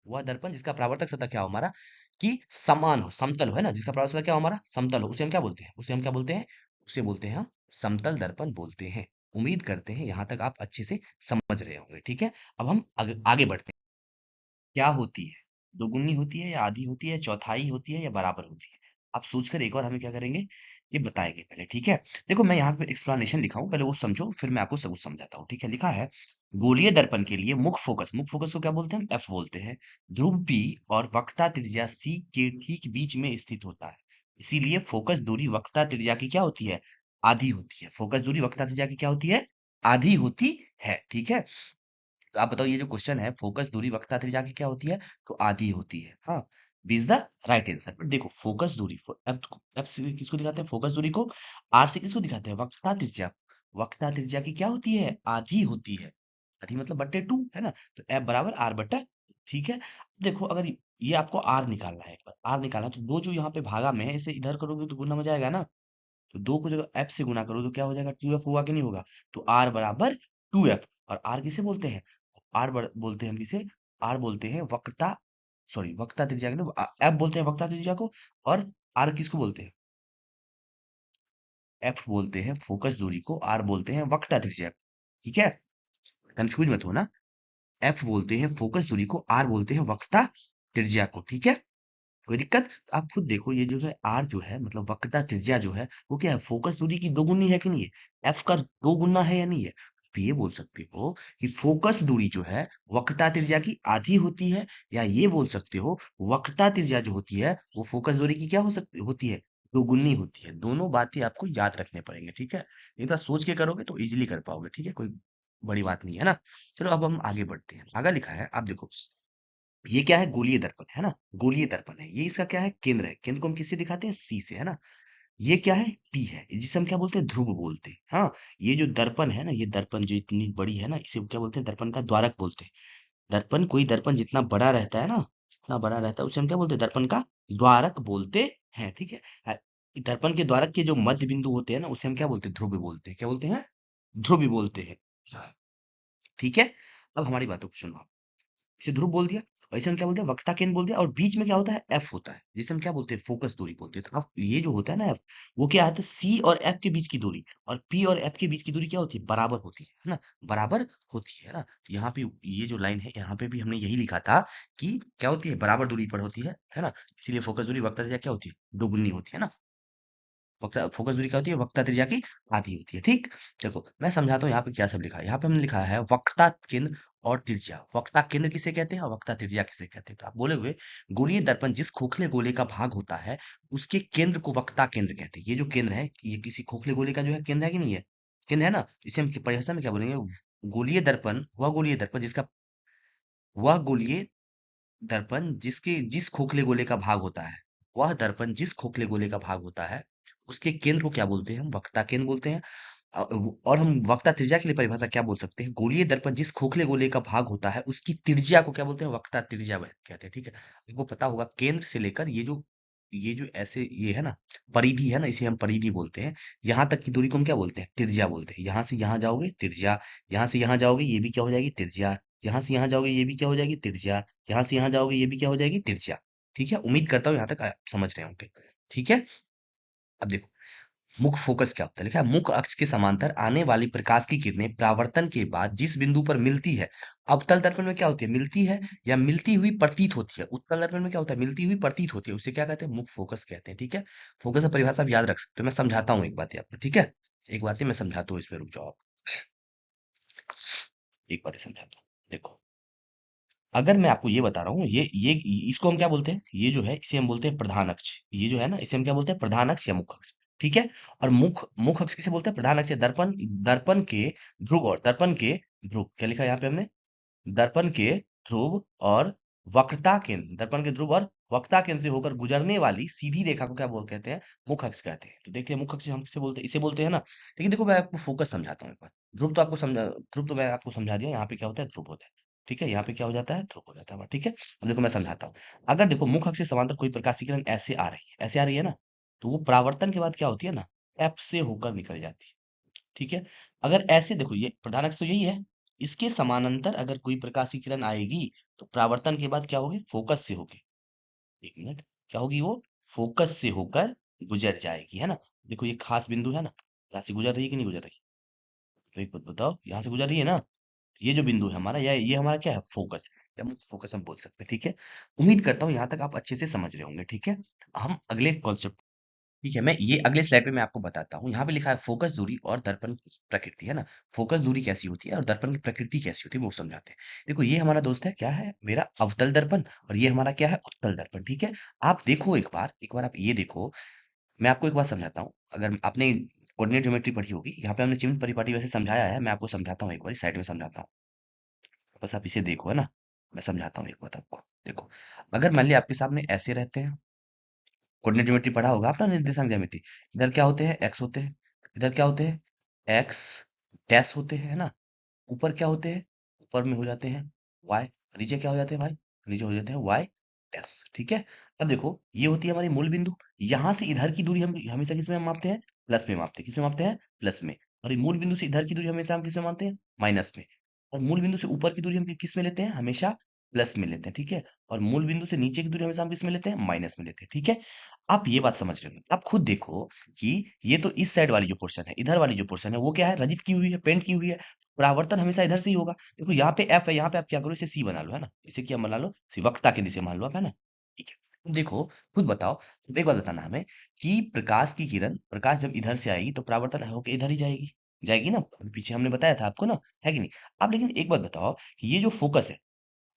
वह दर्पण जिसका परावर्तक सतह क्या हो हमारा, कि समान हो, समतल हो, है ना, जिसका परावर्तक सतह क्या हो हमारा, समतल हो, उसे हम क्या बोलते हैं, उसे हम क्या बोलते हैं, उसे बोलते हैं हम समतल दर्पण बोलते हैं। उम्मीद करते हैं यहाँ तक आप अच्छे से समझ रहे होंगे। ठीक है। अब हम आगे बढ़ते हैं। क्या होती है, दोगुनी होती है या आधी होती है, चौथाई होती है या बराबर होती है। आप सोचकर एक बार हमें क्या करेंगे, ये बताएंगे पहले। ठीक है। देखो मैं यहाँ पे एक्सप्लेनेशन लिखा हूँ, पहले वो समझो, फिर मैं आपको सब कुछ समझाता हूँ। ठीक है। लिखा है गोलीय दर्पण के लिए मुख फोकस को क्या बोलते हैं, एफ बोलते हैं। ध्रुव बी और वक्रता त्रिज्या सी के ठीक बीच में स्थित होता है, इसीलिए फोकस दूरी वक्रता त्रिज्या की क्या होती है, आधी होती है। फोकस दूरी वक्रता त्रिज्या की क्या होती है, आधी होती है। ठीक है। तो आप बताओ, ये जो क्वेश्चन है, फोकस दूरी वक्रता त्रिज्या की क्या होती है, तो आधी होती है। हाँ, B is the right answer. But देखो फोकस दूरी, एफ से किसको दिखाते हैं, फोकस दूरी को। आर से किसको दिखाते हैं, वक्रता त्रिज्या। वक्रता त्रिज्या की क्या होती है, आधी होती है। आधी मतलब बट्टे 2, है ना। तो एफ बराबर आर बट्टा, ठीक है। देखो अगर ये आपको आर निकालना है, एक बार आर निकालना है, तो दो जो यहाँ पे भागा में है, इसे इधर करोगे तो गुना में जाएगा ना। तो दो को जब एफ से गुना करो तो क्या हो जाएगा, 2f होगा कि नहीं होगा। तो आर बराबर 2f। और आर किसे बोलते हैं, बोलते हैं हम किसे, आर बोलते हैं वक्रता, सॉरी वक्रता त्रिज्या को, एफ बोलते हैं वक्रता त्रिज्या को। और आर किसको बोलते हैं, एफ बोलते हैं फोकस दूरी को, आर बोलते हैं वक्रता त्रिज्या को। ठीक है। कंफ्यूज मत हो ना, एफ बोलते हैं फोकस दूरी को, आर बोलते हैं वक्रता त्रिज्या को। ठीक है। कोई दिक्कत, तो आप खुद देखो, ये जो है आर जो है मतलब वक्रता त्रिज्या जो है, वो क्या है, फोकस दूरी की दोगुनी है कि नहीं है, एफ का दो गुना है या नहीं है। तो ये बोल सकते हो कि फोकस दूरी जो है वक्रता त्रिज्या की आधी होती है, या ये बोल सकते हो वक्रता त्रिज्या जो होती है वो फोकस दूरी की क्या हो सकती होती है, दोगुनी होती है। दोनों बातें आपको याद रखने पड़ेंगे। ठीक है। एक बार सोच के करोगे तो इजीली कर पाओगे। ठीक है, कोई बड़ी बात नहीं है ना। चलो अब हम आगे बढ़ते हैं। आगे लिखा है, आप देखो, ये क्या है, गोलीय दर्पण है ना, गोलीय दर्पण है ये, इसका क्या है, केंद्र है। केंद्र को हम किससे दिखाते हैं, सी से, है ना। ये क्या है, पी है, जिसे हम क्या बोलते हैं, ध्रुव बोलते हैं। हाँ, ये जो दर्पण है ना, ये दर्पण जो इतनी बड़ी है ना, इसे क्या बोलते हैं, दर्पण का द्वारक बोलते हैं। दर्पण, कोई दर्पण जितना बड़ा रहता है ना, जितना बड़ा रहता है उसे हम क्या बोलते हैं, दर्पण का द्वारक बोलते हैं। ठीक है। दर्पण के द्वारक के जो मध्य बिंदु होते हैं ना, उसे हम क्या बोलते हैं, ध्रुव बोलते हैं। क्या बोलते हैं, ध्रुव बोलते हैं। ठीक है। अब हमारी बातों को सुनो, इसे ध्रुव बोल दिया। और इसे हम क्या बोलते हैं, वक्रता केंद्र बोलते हैं। और बीच में क्या होता है, एफ होता है, जिसे हम क्या बोलते हैं, फोकस दूरी बोलते हैं। तो अब ये जो होता है ना एफ, वो क्या आता है, सी और एफ के बीच की दूरी, और पी और एफ के बीच की दूरी क्या होती है, बराबर होती है ना, बराबर होती है ना। तो यहाँ पे ये जो लाइन है, यहाँ पे भी हमने यही लिखा था कि क्या होती है, बराबर दूरी पर होती है ना। इसीलिए फोकस दूरी वक्रता त्रिज्या क्या होती है, दोगुनी होती है ना। वक्ता फोकस दूरी क्या होती है, वक्रता त्रिज्या की आधी होती है। ठीक, देखो मैं समझाता हूँ यहाँ पे क्या सब लिखा है। यहाँ पे हमने लिखा है वक्रता केंद्र और त्रिज्या। वक्रता केंद्र किसे कहते हैं और वक्रता त्रिज्या किसे कहते हैं। तो आप बोले हुए, गोलीय दर्पण जिस खोखले गोले का भाग होता है, उसके केंद्र को वक्रता केंद्र कहते हैं। ये जो केंद्र है, ये किसी खोखले गोले का जो है केंद्र है कि नहीं है, केंद्र है ना। इसे हम परिभाषा में क्या बोलेंगे, गोलीय दर्पण, वह गोलीय दर्पण जिस खोखले गोले का भाग होता है, वह दर्पण जिस खोखले गोले का भाग होता है, उसके केंद्र को क्या बोलते हैं, हम वक्रता केंद्र बोलते हैं। और हम वक्रता त्रिज्या के लिए परिभाषा क्या बोल सकते हैं, गोलीय दर्पण जिस खोखले गोले का भाग होता है, उसकी त्रिज्या को क्या बोलते हैं, वक्रता त्रिज्या कहते हैं। ठीक है, आपको पता होगा केंद्र से लेकर ये जो ऐसे ये है ना, परिधि है ना, इसे हम परिधि बोलते हैं। यहाँ तक की दूरी को हम क्या बोलते हैं, त्रिज्या बोलते हैं। यहाँ से यहाँ जाओगे त्रिज्या, यहाँ से यहाँ जाओगे ये भी क्या हो जाएगी, त्रिज्या। यहाँ से यहाँ जाओगे ये भी क्या हो जाएगी, त्रिज्या। यहाँ से यहाँ जाओगे ये भी क्या हो जाएगी, त्रिज्या। ठीक है, उम्मीद करता हूँ यहाँ तक आप समझ रहे होंगे। ठीक है, अब देखो, मुख फोकस क्या होता है, लिखा है मुख अक्ष के समांतर आने वाली प्रकाश की किरणें परावर्तन के बाद जिस बिंदु पर मिलती है, अवतल दर्पण में क्या होती है, मिलती है या मिलती हुई प्रतीत होती है। उत्तल दर्पण में क्या होता है, मिलती हुई प्रतीत होती है, उसे क्या कहते हैं, मुख फोकस कहते हैं। ठीक है, फोकस का परिभाषा आप याद रख सकते हो। मैं समझाता हूँ एक बात आपको, ठीक है, एक बात मैं समझाता हूँ, इसमें रुक जाओ आप, एक बात समझाता हूँ। देखो, अगर मैं आपको ये बता रहा हूँ, ये इसको हम क्या बोलते हैं, ये जो है इसे हम बोलते हैं प्रधान अक्ष। ये जो है ना, इसे हम क्या बोलते हैं, प्रधान अक्ष या मुख अक्ष। ठीक है, और मुख मुख अक्ष किसे बोलते हैं, प्रधान अक्ष या दर्पण, दर्पण के ध्रुव और दर्पण के ध्रुव, क्या लिखा है यहाँ पे हमने, दर्पण के ध्रुव और वक्रता केंद्र, दर्पण के ध्रुव और वक्रता केंद्र से होकर गुजरने वाली सीधी रेखा को क्या बोल कहते हैं, मुख अक्ष कहते हैं। तो देखिए, मुख अक्ष हम किसे बोलते हैं, इसे बोलते हैं ना। लेकिन देखो, मैं आपको फोकस समझाता हूँ एक बार। ध्रुव तो मैं आपको समझा दिया, यहाँ पे क्या होता है, ध्रुव होता है। ठीक है, यहाँ पे क्या हो जाता है, ध्रुव हो जाता है। ठीक है, अब देखो मैं समझाता हूँ। अगर देखो, मुख अक्ष से समांतर कोई प्रकाश की किरण ऐसे आ रही है ना, तो वो परावर्तन के बाद क्या होती है ना, एफ से होकर निकल जाती है। ठीक है, अगर ऐसे देखो, ये प्रधान अक्ष तो यही है, इसके समानांतर अगर कोई प्रकाश की किरण आएगी, तो परावर्तन के बाद क्या होगी, फोकस से होगी, एक मिनट, क्या होगी वो, फोकस से होकर गुजर जाएगी, है ना। देखो, ये खास बिंदु है ना, यहाँ से गुजर रही है कि नहीं गुजर रही, तो एक बात बताओ, यहाँ से गुजर रही है ना। ये जो बिंदु है हमारा, ये हमारा क्या है, फोकस, या मुख्य फोकस हम बोल सकते हैं। ठीक है, उम्मीद करता हूँ यहाँ तक आप अच्छे से समझ रहे होंगे। ठीक है, हम अगले कॉन्सेप्ट, ठीक है, मैं ये अगले स्लाइड पे मैं आपको बताता हूँ। यहाँ पे लिखा है फोकस दूरी और दर्पण की प्रकृति, है ना। फोकस दूरी कैसी होती है और दर्पण की प्रकृति कैसी होती है, वो समझाते हैं। देखो, ये हमारा दोस्त है, क्या है, मेरा अवतल दर्पण, और ये हमारा क्या है, उत्तल दर्पण। ठीक है, आप देखो एक बार आप ये देखो, मैं आपको एक बात समझाता हूँ। अगर आपने कोऑर्डिनेट ज्योमेट्री पढ़ी होगी, यहाँ पे हमने चिन्ह परिपाटी वैसे समझाया है, मैं आपको समझाता हूँ, एक बार साइड में समझाता हूँ, बस आप इसे देखो, है ना। मैं समझाता हूँ एक बात आपको, देखो, अगर मान लिया आपके सामने ऐसे रहते हैं, कोऑर्डिनेट ज्योमेट्री पढ़ा होगा आपने, निर्देशांक ज्यामिति, इधर क्या होते हैं, एक्स होते हैं, इधर क्या होते हैं, एक्स डैश होते हैं, है ना। ऊपर क्या होते हैं, ऊपर में हो जाते हैं वाई, नीचे क्या हो जाते हैं भाई, नीचे हो जाते हैं वाई डैश। ठीक है, अब देखो, ये होती है हमारी मूल बिंदु, यहाँ से इधर की दूरी हम हमेशा किस में मापते हैं, प्लस में मापते हैं, किस में मापते हैं, प्लस में। और ये मूल बिंदु से इधर की दूरी हमेशा हम किस में मानते हैं, माइनस में। और मूल बिंदु से ऊपर की दूरी हम किस में लेते हैं, हमेशा प्लस में लेते हैं। ठीक है, और मूल बिंदु से नीचे की दूरी हमेशा हम किस में लेते हैं, माइनस में लेते हैं। ठीक है, आप ये बात समझ रहे हो, आप खुद देखो कि ये तो इस साइड वाली जो पोर्शन है, इधर वाली जो पोर्शन है, वो क्या है, रजित की हुई है, पेंट की हुई है। परावर्तन हमेशा इधर से ही होगा। देखो, यहाँ पे एफ है, यहाँ पे आप क्या करो, इसे सी बना लो, है ना। इसे क्या बना लो, सी, वक्रता के दिशा मान लो आप, है ना। ठीक है, तो देखो, खुद बताओ, तो एक बात बताना हमें कि प्रकाश की किरण, प्रकाश जब इधर से आएगी तो परावर्तन होकर इधर ही जाएगी, जाएगी ना। अभी पीछे हमने बताया था आपको ना, है कि नहीं। अब लेकिन एक बात बताओ कि ये जो फोकस है,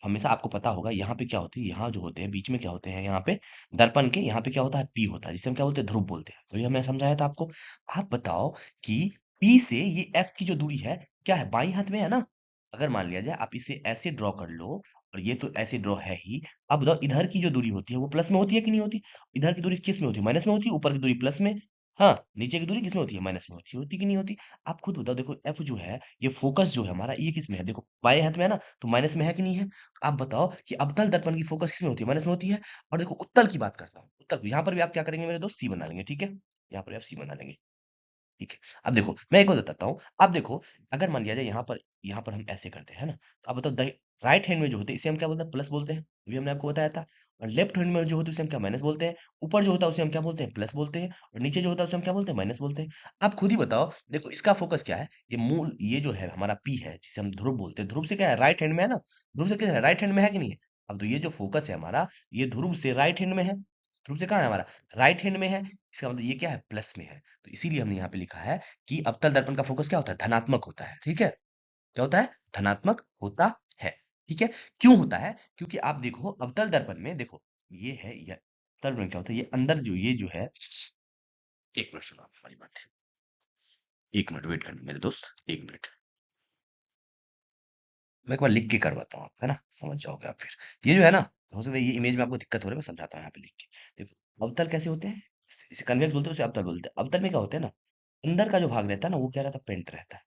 हमेशा आपको पता होगा यहाँ पे क्या होती है, यहाँ जो होते हैं बीच में क्या होते हैं, यहाँ पे दर्पण के यहाँ पे क्या होता है, पी होता है, जिसे हम क्या बोलते हैं, ध्रुव बोलते हैं। तो ये हमने समझाया था आपको। आप बताओ कि पी से ये एफ की जो दूरी है, क्या है, बाई हाथ में है ना। अगर मान लिया जाए आप इसे ऐसे ड्रॉ कर लो, और ये तो ऐसे ड्रॉ है ही। अब बताओ, इधर की जो दूरी होती है वो प्लस में होती है कि नहीं होती, इधर की दूरी किस में होती है, माइनस में होती है, ऊपर की दूरी प्लस में। हाँ, नीचे की दूरी किस में होती है, माइनस में होती है कि नहीं होती। आप खुद बताओ, देखो एफ जो है, ये फोकस जो है हमारा, ये किस में है, देखो बाएं हाथ में है ना, तो माइनस में है कि नहीं है। आप बताओ कि अवतल दर्पण की फोकस किसमें होती है, माइनस में होती है। और देखो, उत्तल की बात करता हूँ, उत्तल, यहाँ पर भी आप क्या करेंगे मेरे दोस्त, सी बना लेंगे। ठीक है, यहाँ पर आप सी बना लेंगे। ठीक है। अब देखो मैं एक और बताता हूँ। अब देखो अगर मान लिया जाए यहाँ पर हम ऐसे करते हैं ना, तो अब बताओ राइट हैंड में जो होते हैं इसे हम क्या बोलते हैं, प्लस बोलते हैं, अभी हमने आपको बताया था। और लेफ्ट हैंड में जो होते हैं उसे हम क्या, माइनस बोलते हैं। ऊपर जो होता है उसे हम क्या बोलते हैं, प्लस बोलते हैं। और नीचे जो होता है उसे हम क्या बोलते हैं, माइनस बोलते हैं। आप खुद ही बताओ, देखो इसका फोकस क्या है, ये जो है हमारा पी है जिसे हम ध्रुव बोलते हैं, ध्रुव से क्या है, राइट हैंड में है ना, ध्रुव से किधर है, राइट हैंड में है कि नहीं है। अब तो ये जो फोकस है हमारा, ये ध्रुव से राइट हैंड में है, ध्रुव से कहाँ है हमारा, राइट हैंड में है। इसका मतलब ये क्या है, प्लस में है। तो इसीलिए हमने यहाँ पे लिखा है कि अवतल दर्पण का फोकस क्या होता है, धनात्मक होता है। ठीक है, क्या होता है, धनात्मक होता है। ठीक है, क्यों होता है, क्योंकि आप देखो अवतल दर्पण में देखो, ये है ये अवतल दर्पण क्या होता है, ये अंदर जो ये जो है, एक मिनट सुनो आप हमारी बात, एक मिनट वेट करना मेरे दोस्त, एक मिनट, मैं एक बार लिख के करवाता हूँ आप, है ना, समझ जाओगे आप फिर। ये जो है ना, हो सकता है ये इमेज में आपको दिक्कत हो रही है, मैं समझाता हूँ यहाँ पे लिख के। देखो अवतल कैसे होते हैं, इसे कन्वेक्स बोलते हैं, उसे अवतल बोलते हैं। अवतल में क्या होता है ना, अंदर का जो भाग रहता है ना वो क्या रहता है, पेंट रहता है।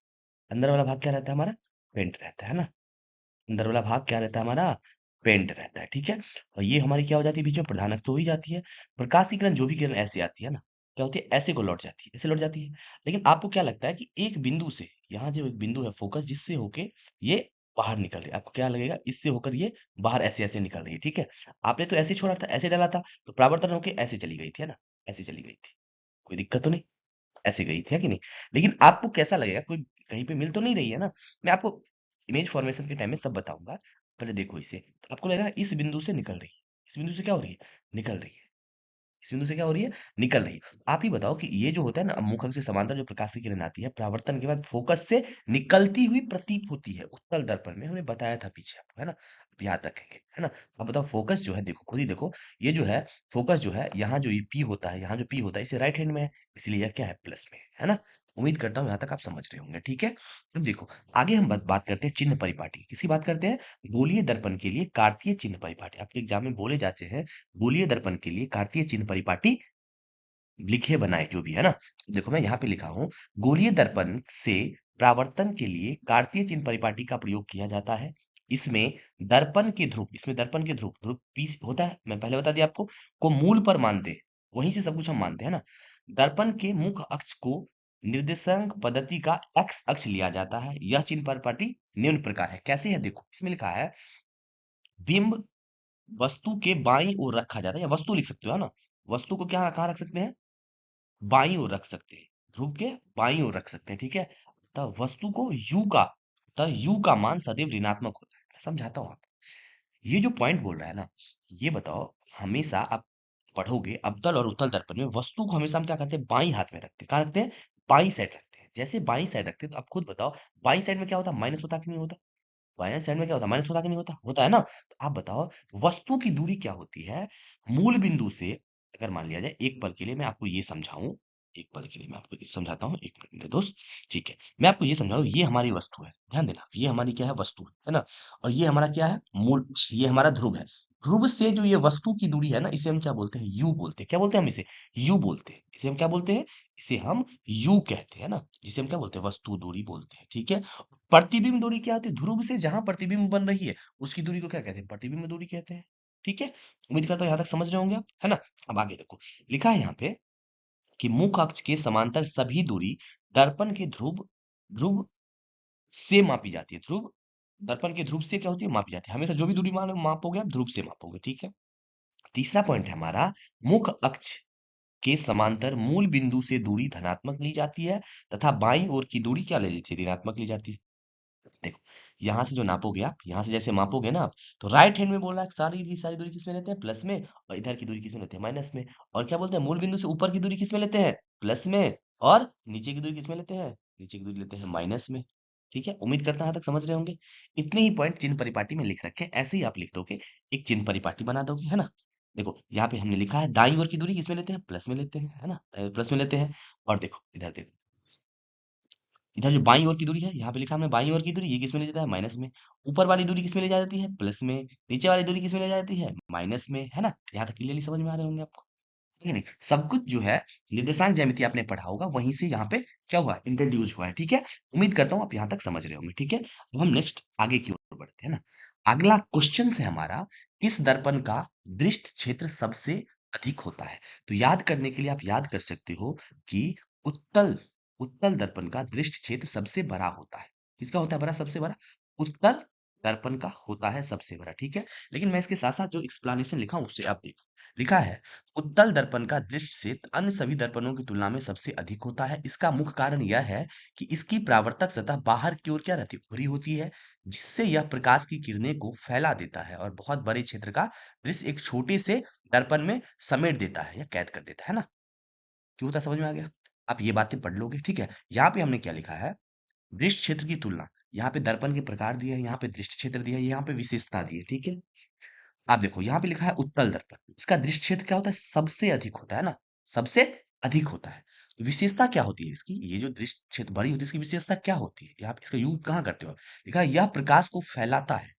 अंदर वाला भाग क्या रहता है हमारा, पेंट रहता है ना। अंदर वाला भाग क्या रहता है हमारा, पेंट रहता है। ठीक है, और ये हमारी क्या हो जाती है, बीच में प्रधानक तो हो ही जाती है। प्रकाश की किरण, जो भी किरण ऐसे आती है ना, क्या होती है, ऐसे को लौट जाती है, ऐसे लौट जाती है। लेकिन आपको क्या लगता है कि एक बिंदु से, यहाँ जो एक बिंदु है फोकस, जिससे होके ये बाहर निकल रही है, आपको क्या लगेगा, इससे होकर ये बाहर ऐसे ऐसे निकल रही है। ठीक है, आपने तो ऐसे छोड़ा था, ऐसे डाला था, तो परावर्तन होके ऐसे चली गई थी, है ना, ऐसे चली गई थी, कोई दिक्कत तो नहीं, ऐसे गई थी, है कि नहीं। लेकिन आपको कैसा लगेगा, कोई कहीं पे मिल तो नहीं रही है ना। मैं आपको इमेज फॉर्मेशन के टाइम में सब बताऊंगा, पहले देखो इसे, तो आपको लगेगा इस बिंदु से निकल रही है, इस बिंदु से क्या हो रही है, निकल रही है, इस बिंदु से क्या हो रही है, निकल रही है। आप ही बताओ कि ये जो होता है ना, मुख अक्ष से समांतर जो प्रकाश की किरण आती है, परावर्तन के बाद फोकस से निकलती हुई प्रतीत होती है उत्तल दर्पण में, हमने बताया था पीछे आपको, है ना, आप याद रखेंगे, है ना। अब बताओ फोकस जो है, देखो खुद ही देखो, ये जो है फोकस जो है, यहाँ जो ये पी होता है, यहाँ जो पी होता है, इसे राइट हैंड में है, इसलिए यह क्या है, प्लस में है ना। उम्मीद करता हूँ यहाँ तक आप समझ रहे होंगे। ठीक है, अब देखो आगे हम बात करते हैं चिन्ह परिपाटी की। किसी बात करते हैं, गोलीय दर्पण के लिए कार्तीय चिन्ह परिपाटी, आपके एग्जाम में बोले जाते हैं, गोलीय दर्पण के लिए कार्तीय चिन्ह परिपाटी लिखे बनाए जो भी है ना। देखो मैं यहाँ पे लिखा हूँ, गोलीय दर्पण से परावर्तन के लिए कार्तीय चिन्ह परिपाटी का प्रयोग किया जाता है। इसमें दर्पण के ध्रुव, इसमें दर्पण के ध्रुव, ध्रुव पी होता है, मैं पहले बता दिया आपको, को मूल पर मानते हैं, वहीं से सब कुछ हम मानते हैं ना। दर्पण के मुख अक्ष को निर्देशांक पद्धति का एक्स अक्ष लिया जाता है। यह चिन्ह परिपाटी निम्न प्रकार है, कैसे है, देखो इसमें लिखा है, बिंब वस्तु के बाईं ओर रखा जाता है, या वस्तु लिख सकते हो, है ना, वस्तु को क्या कहाँ रख सकते हैं, बाईं ओर रख सकते हैं, ध्रुव के बाईं ओर रख सकते हैं। ठीक है, तब वस्तु को यू का, तब यू का मान सदैव ऋणात्मक होता है। मैं समझाता हूँ आपको, ये जो पॉइंट बोल रहा है ना, ये बताओ, हमेशा आप पढ़ोगे अवतल और उत्तल दर्पण में, वस्तु को हमेशा हम क्या करते हैं, बाईं हाथ में रखते हैं, कहाँ रखते हैं, बाईं साइड रखते हैं। जैसे बाईं साइड रखते हैं, तो आप खुद बताओ, बाईं साइड में क्या होता है, माइनस होता कि नहीं होता, बाएं साइड में क्या होता है, माइनस होता कि नहीं होता, होता है ना। तो आप बताओ वस्तु की दूरी क्या होती है, मूल बिंदु से, अगर मान लिया जाए एक पल के लिए मैं आपको ये समझाऊं, एक पल के लिए मैं आपको ये समझाता हूँ, एक मिनट मेरे दोस्त। ठीक है, मैं आपको ये समझाऊं, ये हमारी वस्तु है, ध्यान देना, ये हमारी क्या है, वस्तु है ना। और ये हमारा क्या है, मूल, ये हमारा ध्रुव है। ध्रुव से जो ये वस्तु की दूरी है ना, इसे हम क्या बोलते हैं, यू बोलते हैं। क्या बोलते हैं हम इसे, यू बोलते हैं। इसे हम क्या बोलते हैं, इसे हम यू कहते हैं ना, जिसे हम क्या बोलते हैं, वस्तु दूरी बोलते हैं। ठीक है, प्रतिबिंब दूरी क्या होती है, ध्रुव से जहां प्रतिबिंब बन रही है उसकी दूरी को क्या कहते हैं, प्रतिबिंब दूरी कहते हैं। ठीक है, उम्मीद करता हूँ यहाँ तक समझ रहे होंगे आप, है ना। अब आगे देखो, लिखा है यहाँ पे कि मुख अक्ष के समांतर सभी दूरी दर्पण के ध्रुव ध्रुव से मापी जाती है। ध्रुव, दर्पण के ध्रुव से क्या होती है, मापी जाती है। हमेशा जो भी दूरी मापोगे आप ध्रुव से मापोगे। ठीक है, तीसरा पॉइंट है हमारा, मुख अक्ष के समांतर मूल बिंदु से दूरी धनात्मक ली जाती है, तथा बाईं ओर की दूरी क्या ले जाती है, ऋणात्मक ली जाती है। देखो, यहाँ से जो नापोगे आप, यहाँ से जैसे मापोगे ना आप, तो राइट हैंड में बोल रहा है सारी दूरी किस में लेते हैं, प्लस में, और इधर की दूरी किस में लेते हैं, माइनस में। और क्या बोलते हैं, मूल बिंदु से ऊपर की दूरी किस में लेते हैं, प्लस में, और नीचे की दूरी किस में लेते हैं, नीचे की दूरी लेते हैं माइनस में। ठीक है, उम्मीद करता हूं यहाँ तक समझ रहे होंगे। इतने ही पॉइंट चिन्ह परिपाटी में लिख रखे हैं, ऐसे ही आप लिख दोगे, एक चिन्ह परिपाटी बना दोगे, है ना। देखो यहाँ पे हमने लिखा है, दाईं ओर की दूरी किस में लेते हैं, प्लस में लेते हैं, है ना, प्लस में लेते हैं। और देखो इधर देखो, इधर जो बाईं ओर की दूरी है, यहाँ पे लिखा हमने बाईं ओर की दूरी, ये किस में ले जाता है, माइनस में। ऊपर वाली दूरी किस में ले जाती है, प्लस में। नीचे वाली दूरी किस में ले जाती है, माइनस में, है ना। यहाँ तक क्लियरली समझ में आ रहे होंगे आपको, ठीक है नहीं, सब कुछ जो है निर्देशांक ज्यामिति आपने पढ़ा होगा, वहीं से यहाँ पे क्या हुआ, इंट्रोड्यूस हुआ है। ठीक है, उम्मीद करता हूँ आप यहाँ तक समझ रहे होंगे। ठीक है, अब हम नेक्स्ट आगे की ओर बढ़ते हैं ना। अगला क्वेश्चन है हमारा, किस दर्पण का दृष्ट क्षेत्र सबसे अधिक होता है। तो याद करने के लिए आप याद कर सकते हो कि उत्तल उत्तल दर्पण का दृष्टि क्षेत्र सबसे बड़ा होता है। किसका होता है बड़ा, सबसे बड़ा? उत्तल दर्पण का होता है सबसे बड़ा, ठीक है। लेकिन मैं इसके साथ साथ जो एक्सप्लेनेशन लिखा हूं उससे आप देखो। लिखा है उत्तल दर्पण का दृष्टि क्षेत्र अन्य सभी दर्पणों की तुलना में सबसे अधिक होता है। इसका मुख्य कारण यह है कि इसकी परावर्तक सतह बाहर की ओर क्या रहती है, खुली होती है, जिससे यह प्रकाश की किरणें को फैला देता है और बहुत बड़े क्षेत्र का दृश्य एक छोटे से दर्पण में समेट देता है या कैद कर देता है ना। क्यों होता है, समझ में आ गया? आप ये बातें पढ़ लोगे, ठीक है। यहाँ पे हमने क्या लिखा है, दृष्टि क्षेत्र की तुलना। यहाँ पे दर्पण के प्रकार दिए हैं, यहाँ पे दृष्टि क्षेत्र दिया है, यहाँ पे विशेषता दी है, ठीक है। आप देखो यहाँ पे लिखा है उत्तल दर्पण, इसका दृष्टि क्षेत्र क्या होता है, सबसे अधिक होता है ना, सबसे अधिक होता है। तो विशेषता क्या होती है इसकी, ये जो दृष्टि क्षेत्र बड़ी होती है इसकी विशेषता क्या होती है, यहाँ पे इसका यूज कहाँ करते हो आप? लिखा है यह प्रकाश को फैलाता है।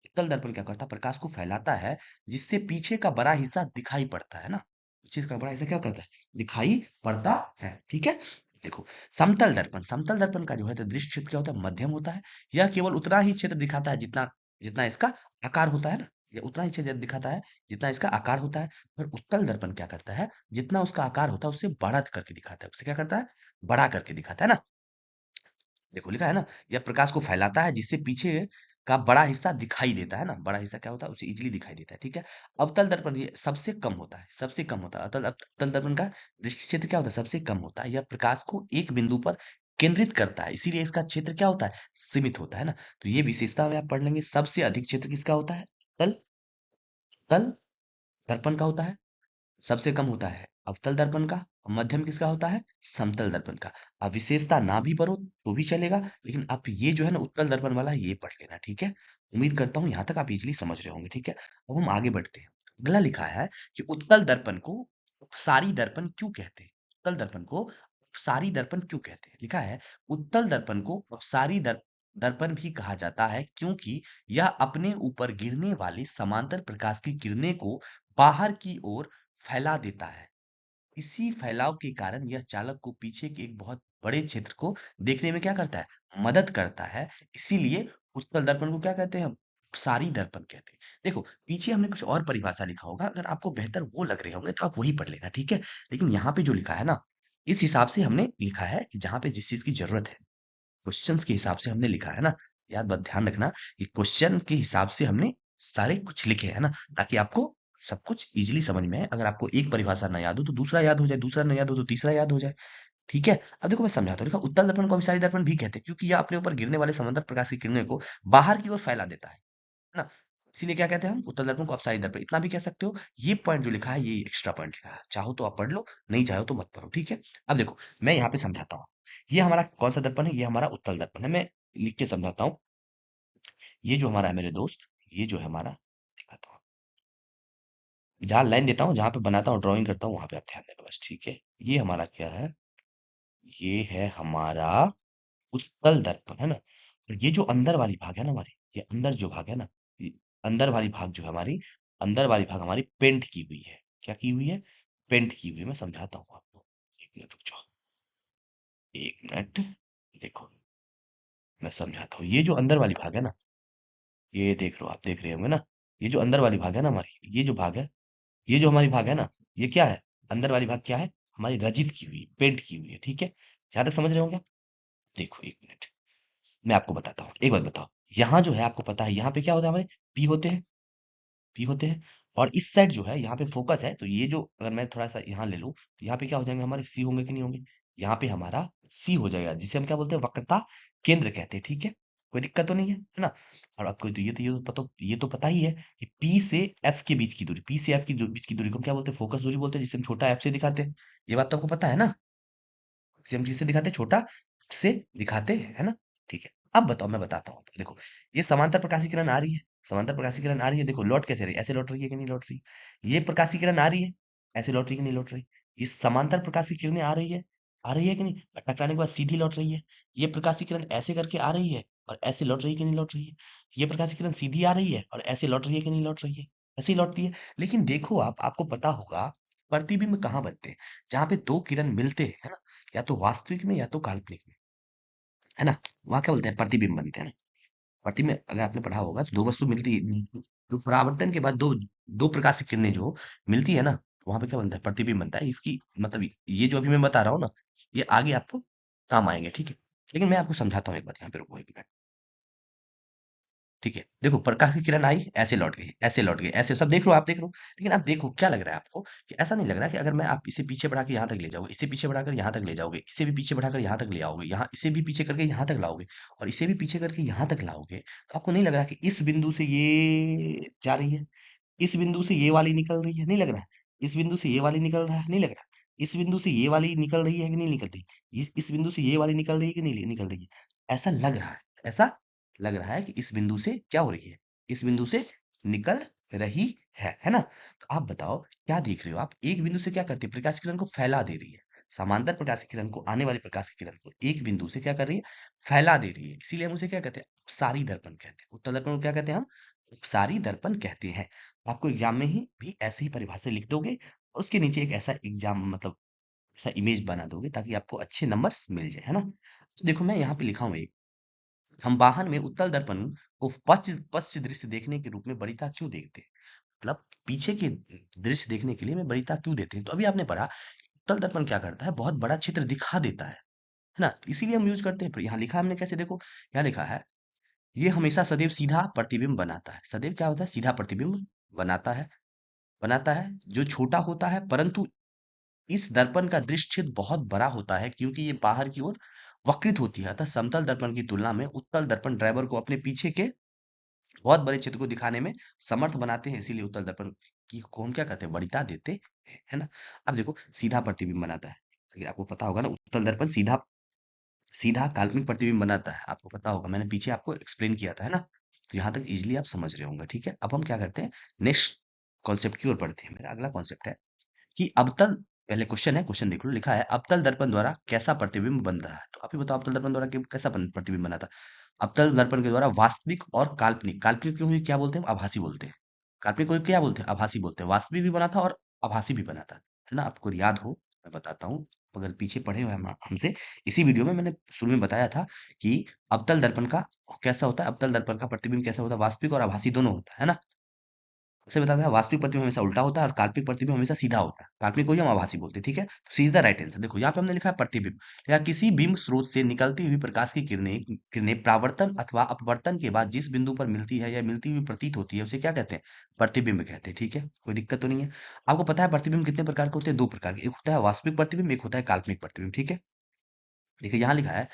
उत्तल दर्पण क्या करता है, प्रकाश को फैलाता है, जिससे पीछे का बड़ा हिस्सा दिखाई पड़ता है ना। पीछे का बड़ा हिस्सा क्या करता है, दिखाई पड़ता है, ठीक है। देखो समतल दर्पण, समतल दर्पण का जो है तो दृष्टि क्षेत्र क्या होता है, मध्यम होता है। यह केवल उतना ही क्षेत्र दिखाता है जितना जितना इसका आकार होता है ना, ये उतना ही क्षेत्र दिखाता है जितना इसका आकार होता है। और उत्तल दर्पण क्या करता है, जितना उसका आकार होता है उससे बड़ा करके दिखाता है, उससे क्या करता है, बड़ा करके दिखाता है ना। देखो लिखा है ना, यह प्रकाश को फैलाता है जिससे पीछे का बड़ा हिस्सा दिखाई देता है ना, बड़ा हिस्सा क्या होता है, उसे इजीली दिखाई देता है, ठीक है। अवतल दर्पण ये सबसे कम होता है, सबसे कम होता है। अवतल दर्पण का दृष्टि क्षेत्र क्या होता है, सबसे कम होता है। यह प्रकाश को एक बिंदु पर केंद्रित करता है, इसीलिए इसका क्षेत्र क्या होता है, सीमित होता है ना। तो ये विशेषता में आप पढ़ लेंगे, सबसे अधिक क्षेत्र किसका होता है, तल तल दर्पण का होता है। सबसे कम होता है अवतल दर्पण का, और मध्यम किसका होता है, समतल दर्पण का। अब विशेषता ना भी पढ़ो तो भी चलेगा, लेकिन आप ये जो है ना उत्तल दर्पण वाला ये पढ़ लेना, ठीक है। उम्मीद करता हूँ यहाँ तक आप इजीली समझ रहे होंगे, ठीक है। अब हम आगे बढ़ते हैं। अगला लिखा है कि उत्तल दर्पण को अपसारी दर्पण क्यों कहते हैं, उत्तल दर्पण को अपसारी दर्पण क्यों कहते हैं। लिखा है उत्तल दर्पण को अपसारी दर्पण भी कहा जाता है क्योंकि यह अपने ऊपर गिरने वाली समांतर प्रकाश की किरणें को बाहर की ओर फैला देता है। इसी फैलाव के कारण यह चालक को पीछे के एक बहुत बड़े क्षेत्र को देखने में क्या करता है, मदद करता है। इसीलिए उत्तल दर्पण को क्या कहते हैं, सारी दर्पण कहते हैं। देखो पीछे हमने कुछ और परिभाषा लिखा होगा, अगर आपको बेहतर वो लग रहे होंगे तो आप वही पढ़ लेना, ठीक है। लेकिन यहाँ पे जो लिखा है ना, इस हिसाब से हमने लिखा है कि जहाँ पे जिस चीज की जरूरत है, क्वेश्चंस के हिसाब से हमने लिखा है ना। याद बात ध्यान रखना कि क्वेश्चन के हिसाब से हमने सारे कुछ लिखे हैं ना, ताकि आपको सब कुछ इजीली समझ में आए। अगर आपको एक परिभाषा ना याद हो तो दूसरा याद हो जाए, दूसरा ना याद हो तो तीसरा याद हो जाए, ठीक है। अब देखो मैं समझाता हूँ। देखो उत्तल दर्पण को अभिसारी दर्पण भी कहते हैं क्योंकि यह अपने ऊपर गिरने वाले समंदर प्रकाश की किरणें को बाहर की ओर फैला देता है ना। इसीलिए क्या कहते हैं हम, उत्तल दर्पण को अपसारी दर्पण, इतना भी कह सकते हो। ये पॉइंट जो लिखा है ये एक्स्ट्रा पॉइंट लिखा है, चाहो तो आप पढ़ लो, नहीं चाहो तो मत पढ़ो, ठीक है। अब देखो मैं यहाँ पे समझाता हूँ। ये हमारा कौन सा दर्पण है, ये हमारा उत्तल दर्पण है। मैं लिख के समझाता हूँ। ये जो हमारा है मेरे दोस्त, ये जो है हमारा, दिखाता हूँ। जहाँ लाइन देता हूँ, जहाँ पे बनाता हूँ, ड्राइंग करता हूँ, वहां पे आप ध्यान देना बस, ठीक है। ये हमारा क्या है, ये है हमारा उत्तल दर्पण, है ना। और ये जो अंदर वाली भाग है ना हमारी, ये अंदर जो भाग है ना, ये अंदर वाली भाग जो है हमारी, अंदर वाली भाग हमारी पेंट की हुई है। क्या की हुई है, पेंट की हुई है। मैं समझाता हूँ आपको, एक मिनट रुक जाओ, एक मिनट। देखो मैं समझाता हूँ। ये जो अंदर वाली भाग है ना, ये देख लो, आप देख रहे होंगे ना, ये जो अंदर वाली भाग है ना हमारी, ये जो भाग है, ये जो हमारी भाग है ना, ये क्या है, अंदर वाली भाग क्या है, हमारी रजित की हुई, पेंट की हुई है, ठीक है। यहाँ तक समझ रहे होंगे आप? देखो एक मिनट, मैं आपको बताता हूँ। एक बात बताओ, यहाँ जो है आपको पता है यहाँ पे क्या होता है, हमारे पी होते हैं, पी होते हैं। और इस साइड जो है यहाँ पे फोकस है, तो ये जो अगर मैं थोड़ा सा यहाँ ले लूँ तो यहाँ पे क्या हो जाएंगे हमारे, सी होंगे कि नहीं होंगे, यहाँ पे हमारा सी हो जाएगा, जिसे हम क्या बोलते हैं, वक्रता केंद्र कहते हैं, ठीक है। कोई दिक्कत तो नहीं है ना। और आपको तो ये तो पता ही है कि पी से एफ के बीच की दूरी, पी से एफ की बीच की दूरी को हम क्या बोलते हैं, फोकस दूरी बोलते हैं, जिसे हम छोटा एफ से दिखाते हैं। ये बात तो आपको पता है ना, इसे हम किससे दिखाते हैं, छोटा से दिखाते हैं, है ना। ठीक है। अब बताओ, मैं बताता हूँ। देखो ये समांतर प्रकाशीय किरण आ रही है, समांतर प्रकाशीय किरण आ रही है। देखो लौट कैसे रही है, ऐसे लौट रही है कि नहीं लौट रही। ये प्रकाशीय किरण आ रही है, ऐसे लौट रही है कि नहीं लौट रही। ये समांतर प्रकाशीय किरणें आ रही है कि नहीं, और टकराने के बाद सीधी लौट रही है। ये प्रकाशीय किरण ऐसे करके आ रही है और ऐसे लौट रही है कि नहीं लौट रही है। ये प्रकाशीय किरण सीधी आ रही है और ऐसे लौट रही है कि नहीं लौट रही है, ऐसे ही लौटती है। लेकिन देखो आपको पता होगा प्रतिबिंब कहाँ बनते हैं, जहाँ पे दो किरण मिलते हैं, है ना, या तो वास्तविक में या तो काल्पनिक में, है ना। वहां क्या बोलते हैं, प्रतिबिंब बनते हैं ना। प्रतिबिंब अगर आपने पढ़ा होगा तो दो वस्तु मिलती, तो परावर्तन के बाद दो दो प्रकाश की किरणें जो मिलती है ना, वहां पे क्या बनता है, प्रतिबिंब बनता है। इसकी मतलब ये जो अभी मैं बता रहा हूँ ना, ये आगे आपको काम आएंगे, ठीक है। लेकिन मैं आपको समझाता हूँ एक बात, यहाँ पे रुको एक मिनट। ठीक है, देखो प्रकाश की किरण आई, ऐसे लौट गई, ऐसे लौट गई, ऐसे सब देख लो, आप देख लो। लेकिन आप देखो क्या लग रहा है आपको, कि ऐसा नहीं लग रहा कि अगर मैं आप इसे पीछे बढ़ा के यहाँ तक ले जाओगे, इसे पीछे बढ़ाकर यहाँ तक ले जाओगे, इसे भी पीछे बढ़ाकर यहाँ तक ले आओगे, यहाँ इसे भी पीछे करके यहाँ तक लाओगे, और इसे भी पीछे करके यहाँ तक लाओगे, तो आपको नहीं लग रहा कि इस बिंदु से ये जा रही है, इस बिंदु से ये वाली निकल रही है, नहीं लग रहा है, इस बिंदु से ये वाली निकल रहा है, नहीं लग रहा, इस बिंदु से ये वाली निकल रही है कि नहीं निकल रही, इस बिंदु से ये वाली निकल रही है कि नहीं निकल रही है, ऐसा लग रहा है, ऐसा लग रहा है कि इस बिंदु से क्या हो रही है, इस बिंदु से निकल रही है ना। तो आप बताओ क्या देख रहे हो आप, एक बिंदु से क्या करती है, प्रकाश की किरण को फैला दे रही है, समांतर प्रकाश की किरण को, आने वाली प्रकाश की किरण को एक बिंदु से क्या कर रही है, फैला दे रही है, इसीलिए हम उसे क्या कहते हैं, अपसारी दर्पण कहते हैं, उत्तल दर्पण को क्या कहते हैं हम, उपसारी दर्पण कहते हैं। आपको एग्जाम में ही भी ऐसे ही परिभाषा लिख दोगे, और उसके नीचे एक ऐसा एग्जाम मतलब ऐसा इमेज बना दोगे ताकि आपको अच्छे नंबर्स मिल जाए, है ना। तो देखो मैं यहाँ पे लिखा हूँ एक, हम वाहन में उत्तल दर्पण को पश्च पश्च दृश्य देखने के रूप में वरीयता क्यों देखते हैं, मतलब पीछे के दृश्य देखने के लिए हमें वरीयता क्यों देते हैं। तो अभी आपने पढ़ा उत्तल दर्पण क्या करता है, बहुत बड़ा चित्र दिखा देता है ना, इसीलिए हम यूज करते हैं। पर यहाँ लिखा हमने कैसे, देखो यहाँ लिखा है, ये हमेशा सदैव सीधा प्रतिबिंब बनाता है, सदैव क्या होता है, सीधा प्रतिबिंब बनाता है, बनाता है जो छोटा होता है, परंतु इस दर्पण का दृश्य क्षेत्र बहुत बड़ा होता है क्योंकि ये बाहर की ओर वक्रित होती है। अतः समतल दर्पण की तुलना में उत्तल दर्पण ड्राइवर को अपने पीछे के बहुत बड़े क्षेत्र को दिखाने में समर्थ बनाते हैं, इसीलिए उत्तल दर्पण की को हम क्या कहते हैं, वरीयता देते हैं, है ना। अब देखो सीधा प्रतिबिंब बनाता है, अगर आपको पता होगा ना, उत्तल दर्पण सीधा सीधा काल्पनिक प्रतिबिंब बनाता है, आपको पता होगा, मैंने पीछे आपको एक्सप्लेन किया था, है ना। तो यहाँ तक इजिली आप समझ रहे होंगे, ठीक है। अब हम क्या करते हैं, नेक्स्ट कॉन्सेप्ट की ओर बढ़ते हैं। मेरा अगला कॉन्सेप्ट है कि अवतल, पहले क्वेश्चन है, क्वेश्चन देख लो, लिखा है अवतल दर्पण द्वारा कैसा प्रतिबिंब बन रहा है। तो आप ही बताओ अवतल दर्पण द्वारा कैसा प्रतिबिंब बना था। अवतल दर्पण के द्वारा वास्तविक और काल्पनिक, काल्पनिक क्यों हुई, क्या बोलते हैं, आभासी बोलते हैं, काल्पनिक को क्या बोलते हैं, आभासी बोलते हैं, वास्तविक भी बना था और आभासी भी बना था, है ना। आपको याद हो, मैं बताता हूँ, अगर पीछे पढ़े हुए हम हमसे, इसी वीडियो में मैंने शुरू में बताया था कि अवतल दर्पण का कैसा होता है, अवतल दर्पण का प्रतिबिंब कैसा होता है, वास्तविक और आभासी दोनों होता है ना। उसे बताता है वास्तविक प्रतिबिंब हमेशा उल्टा होता है और काल्पनिक प्रतिबिंब हमेशा सीधा होता है, काल्पनिक को ही हम आभासी बोलते हैं, ठीक है। तो सीधा राइट आंसर, देखो यहाँ पे हमने लिखा है प्रतिबिंब, या किसी बिंब स्रोत से निकलती हुई प्रकाश की किरणें किरणें प्रावर्तन अथवा अपवर्तन के बाद जिस बिंदु पर मिलती है या मिलती हुई प्रतीत होती है उसे क्या कहते हैं, प्रतिबिंब कहते हैं, ठीक है, कोई दिक्कत तो नहीं है। आपको पता है प्रतिबिंब कितने प्रकार के होते हैं, दो प्रकार के, एक होता है वास्तविक प्रतिबिंब, एक होता है काल्पनिक प्रतिबिंब, ठीक है। देखिए यहाँ लिखा है,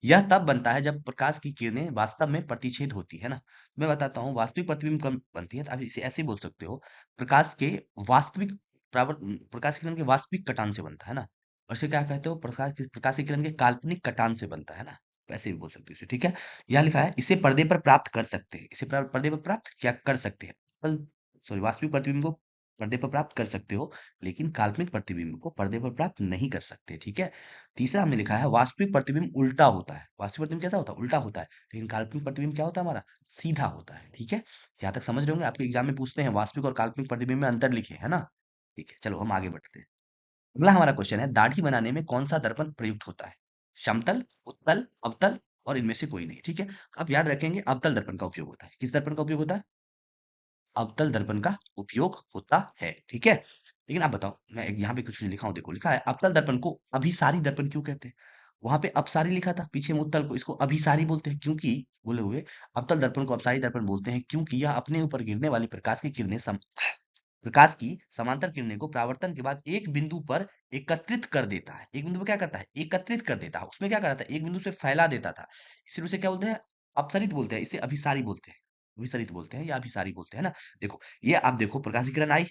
यह तब बनता है जब प्रकाश की किरणें वास्तव में प्रतिच्छेद होती है ना। मैं बताता हूँ वास्तविक प्रतिबिंब कब बनती है, तो आप इसे ऐसे बोल सकते हो, प्रकाश के वास्तविक प्रकाश की किरण के वास्तविक कटान से बनता है ना, और इसे क्या कहते हो, प्रकाश की किरण के काल्पनिक कटान से बनता है ना, वैसे भी बोल सकते हो इसे, ठीक है। यहाँ लिखा है इसे पर्दे पर प्राप्त कर सकते हैं, इसे पर्दे पर प्राप्त क्या कर सकते हैं, सॉरी वास्तविक प्रतिबिंब को पर्दे पर प्राप्त कर सकते हो, लेकिन काल्पनिक प्रतिबिंब को पर्दे पर प्राप्त नहीं कर सकते, ठीक है। तीसरा हमने लिखा है वास्तविक प्रतिबिंब उल्टा होता है, वास्तविक प्रतिबिंब कैसा होता है, उल्टा होता है, लेकिन काल्पनिक प्रतिबिंब क्या होता है हमारा, सीधा होता है, ठीक है। यहाँ तक समझ रहे होंगे, आपके एग्जाम में पूछते हैं वास्तविक और काल्पनिक प्रतिबिंब में अंतर लिखे, है ना। ठीक है, चलो हम आगे बढ़ते हैं। अगला हमारा क्वेश्चन है दाढ़ी बनाने में कौन सा दर्पण प्रयुक्त होता है, समतल, उत्तल, अवतल और इनमें से कोई नहीं, ठीक है। आप याद रखेंगे अवतल दर्पण का उपयोग होता है, किस दर्पण का उपयोग होता है, अवतल दर्पण का उपयोग होता है, ठीक है। लेकिन आप बताओ, मैं यहाँ पे कुछ लिखा हूँ, देखो लिखा है अवतल दर्पण को अभिसारी दर्पण क्यों कहते हैं। वहां पे अपसारी लिखा था, पीछे में उत्तल को, इसको अभिसारी बोलते हैं क्योंकि बोले हुए अवतल दर्पण को अपसारी दर्पण बोलते हैं क्योंकि यह अपने ऊपर गिरने वाली प्रकाश की समांतर किरणें को परावर्तन के बाद एक बिंदु पर एकत्रित कर देता है, एक बिंदु पर क्या करता है, एकत्रित कर देता है, उसमें क्या करता है, एक बिंदु से फैला देता था, इसलिए उसे क्या बोलते हैं, अपसरित बोलते हैं, इसे अभिसारी बोलते हैं, अभिसरित बोलते हैं या अभिसारी बोलते हैं ना। देखो ये आप देखो प्रकाश की किरण आई,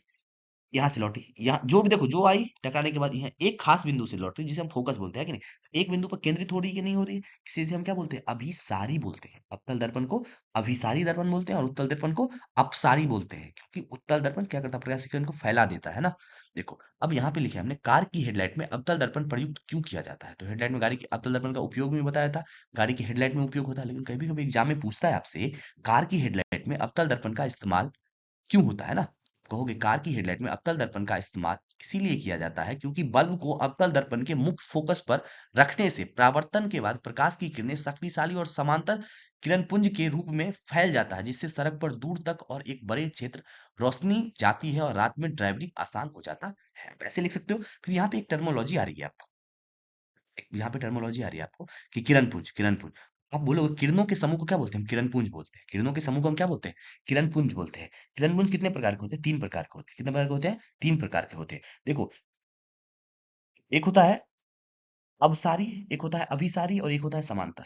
यहाँ से लौटी, यहाँ जो भी देखो जो आई टकराने के बाद यहाँ एक खास बिंदु से लौट रही, जिसे हम फोकस बोलते हैं कि नहीं, एक बिंदु पर केंद्रित हो रही है कि नहीं हो रही है, इसी से हम क्या बोलते हैं, अभिसारी बोलते हैं। अवतल दर्पण को अभिसारी दर्पण बोलते हैं और उत्तल दर्पण को अपसारी बोलते हैं, क्योंकि उत्तल दर्पण क्या करता है, प्रकाश की किरण को फैला देता है ना। देखो अब यहाँ पे लिखे हमने कार की हेडलाइट में अवतल दर्पण प्रयुक्त क्यों किया जाता है, तो हेडलाइट में गाड़ी की अवतल दर्पण का उपयोग भी बताया था, गाड़ी की हेडलाइट में उपयोग होता है, लेकिन कभी कभी एग्जाम में पूछता है आपसे कार की हेडलाइट में अवतल दर्पण का इस्तेमाल क्यों होता है ना। कहोगे कार की हेडलाइट में अवतल दर्पण का इस्तेमाल इसीलिए किया जाता है क्योंकि बल्ब को अवतल दर्पण के मुख्य फोकस पर रखने से परावर्तन के बाद प्रकाश की किरणें शक्तिशाली और समांतर किरण पुंज के रूप में फैल जाता है, जिससे सड़क पर दूर तक और एक बड़े क्षेत्र रोशनी जाती है और रात में ड्राइविंग आसान हो जाता है, वैसे लिख सकते हो। फिर यहाँ पे एक टर्मोलॉजी आ रही है आपको, यहाँ पे टर्मोलॉजी आ रही है आपको कि किरण पुंज, किरण पुंज। आप बोलोगे किरणों के समूह को क्या बोलते हैं? हम किरण पुंज बोलते हैं। किरणों के समूह को हम क्या बोलते हैं? किरण पुंज बोलते हैं। किरण पुंज कितने प्रकार के होते हैं? 3 प्रकार के होते हैं। कितने प्रकार के होते हैं? 3 प्रकार के होते हैं। देखो, एक होता है अपसारी, एक होता है अभिसारी और एक होता है समांतर।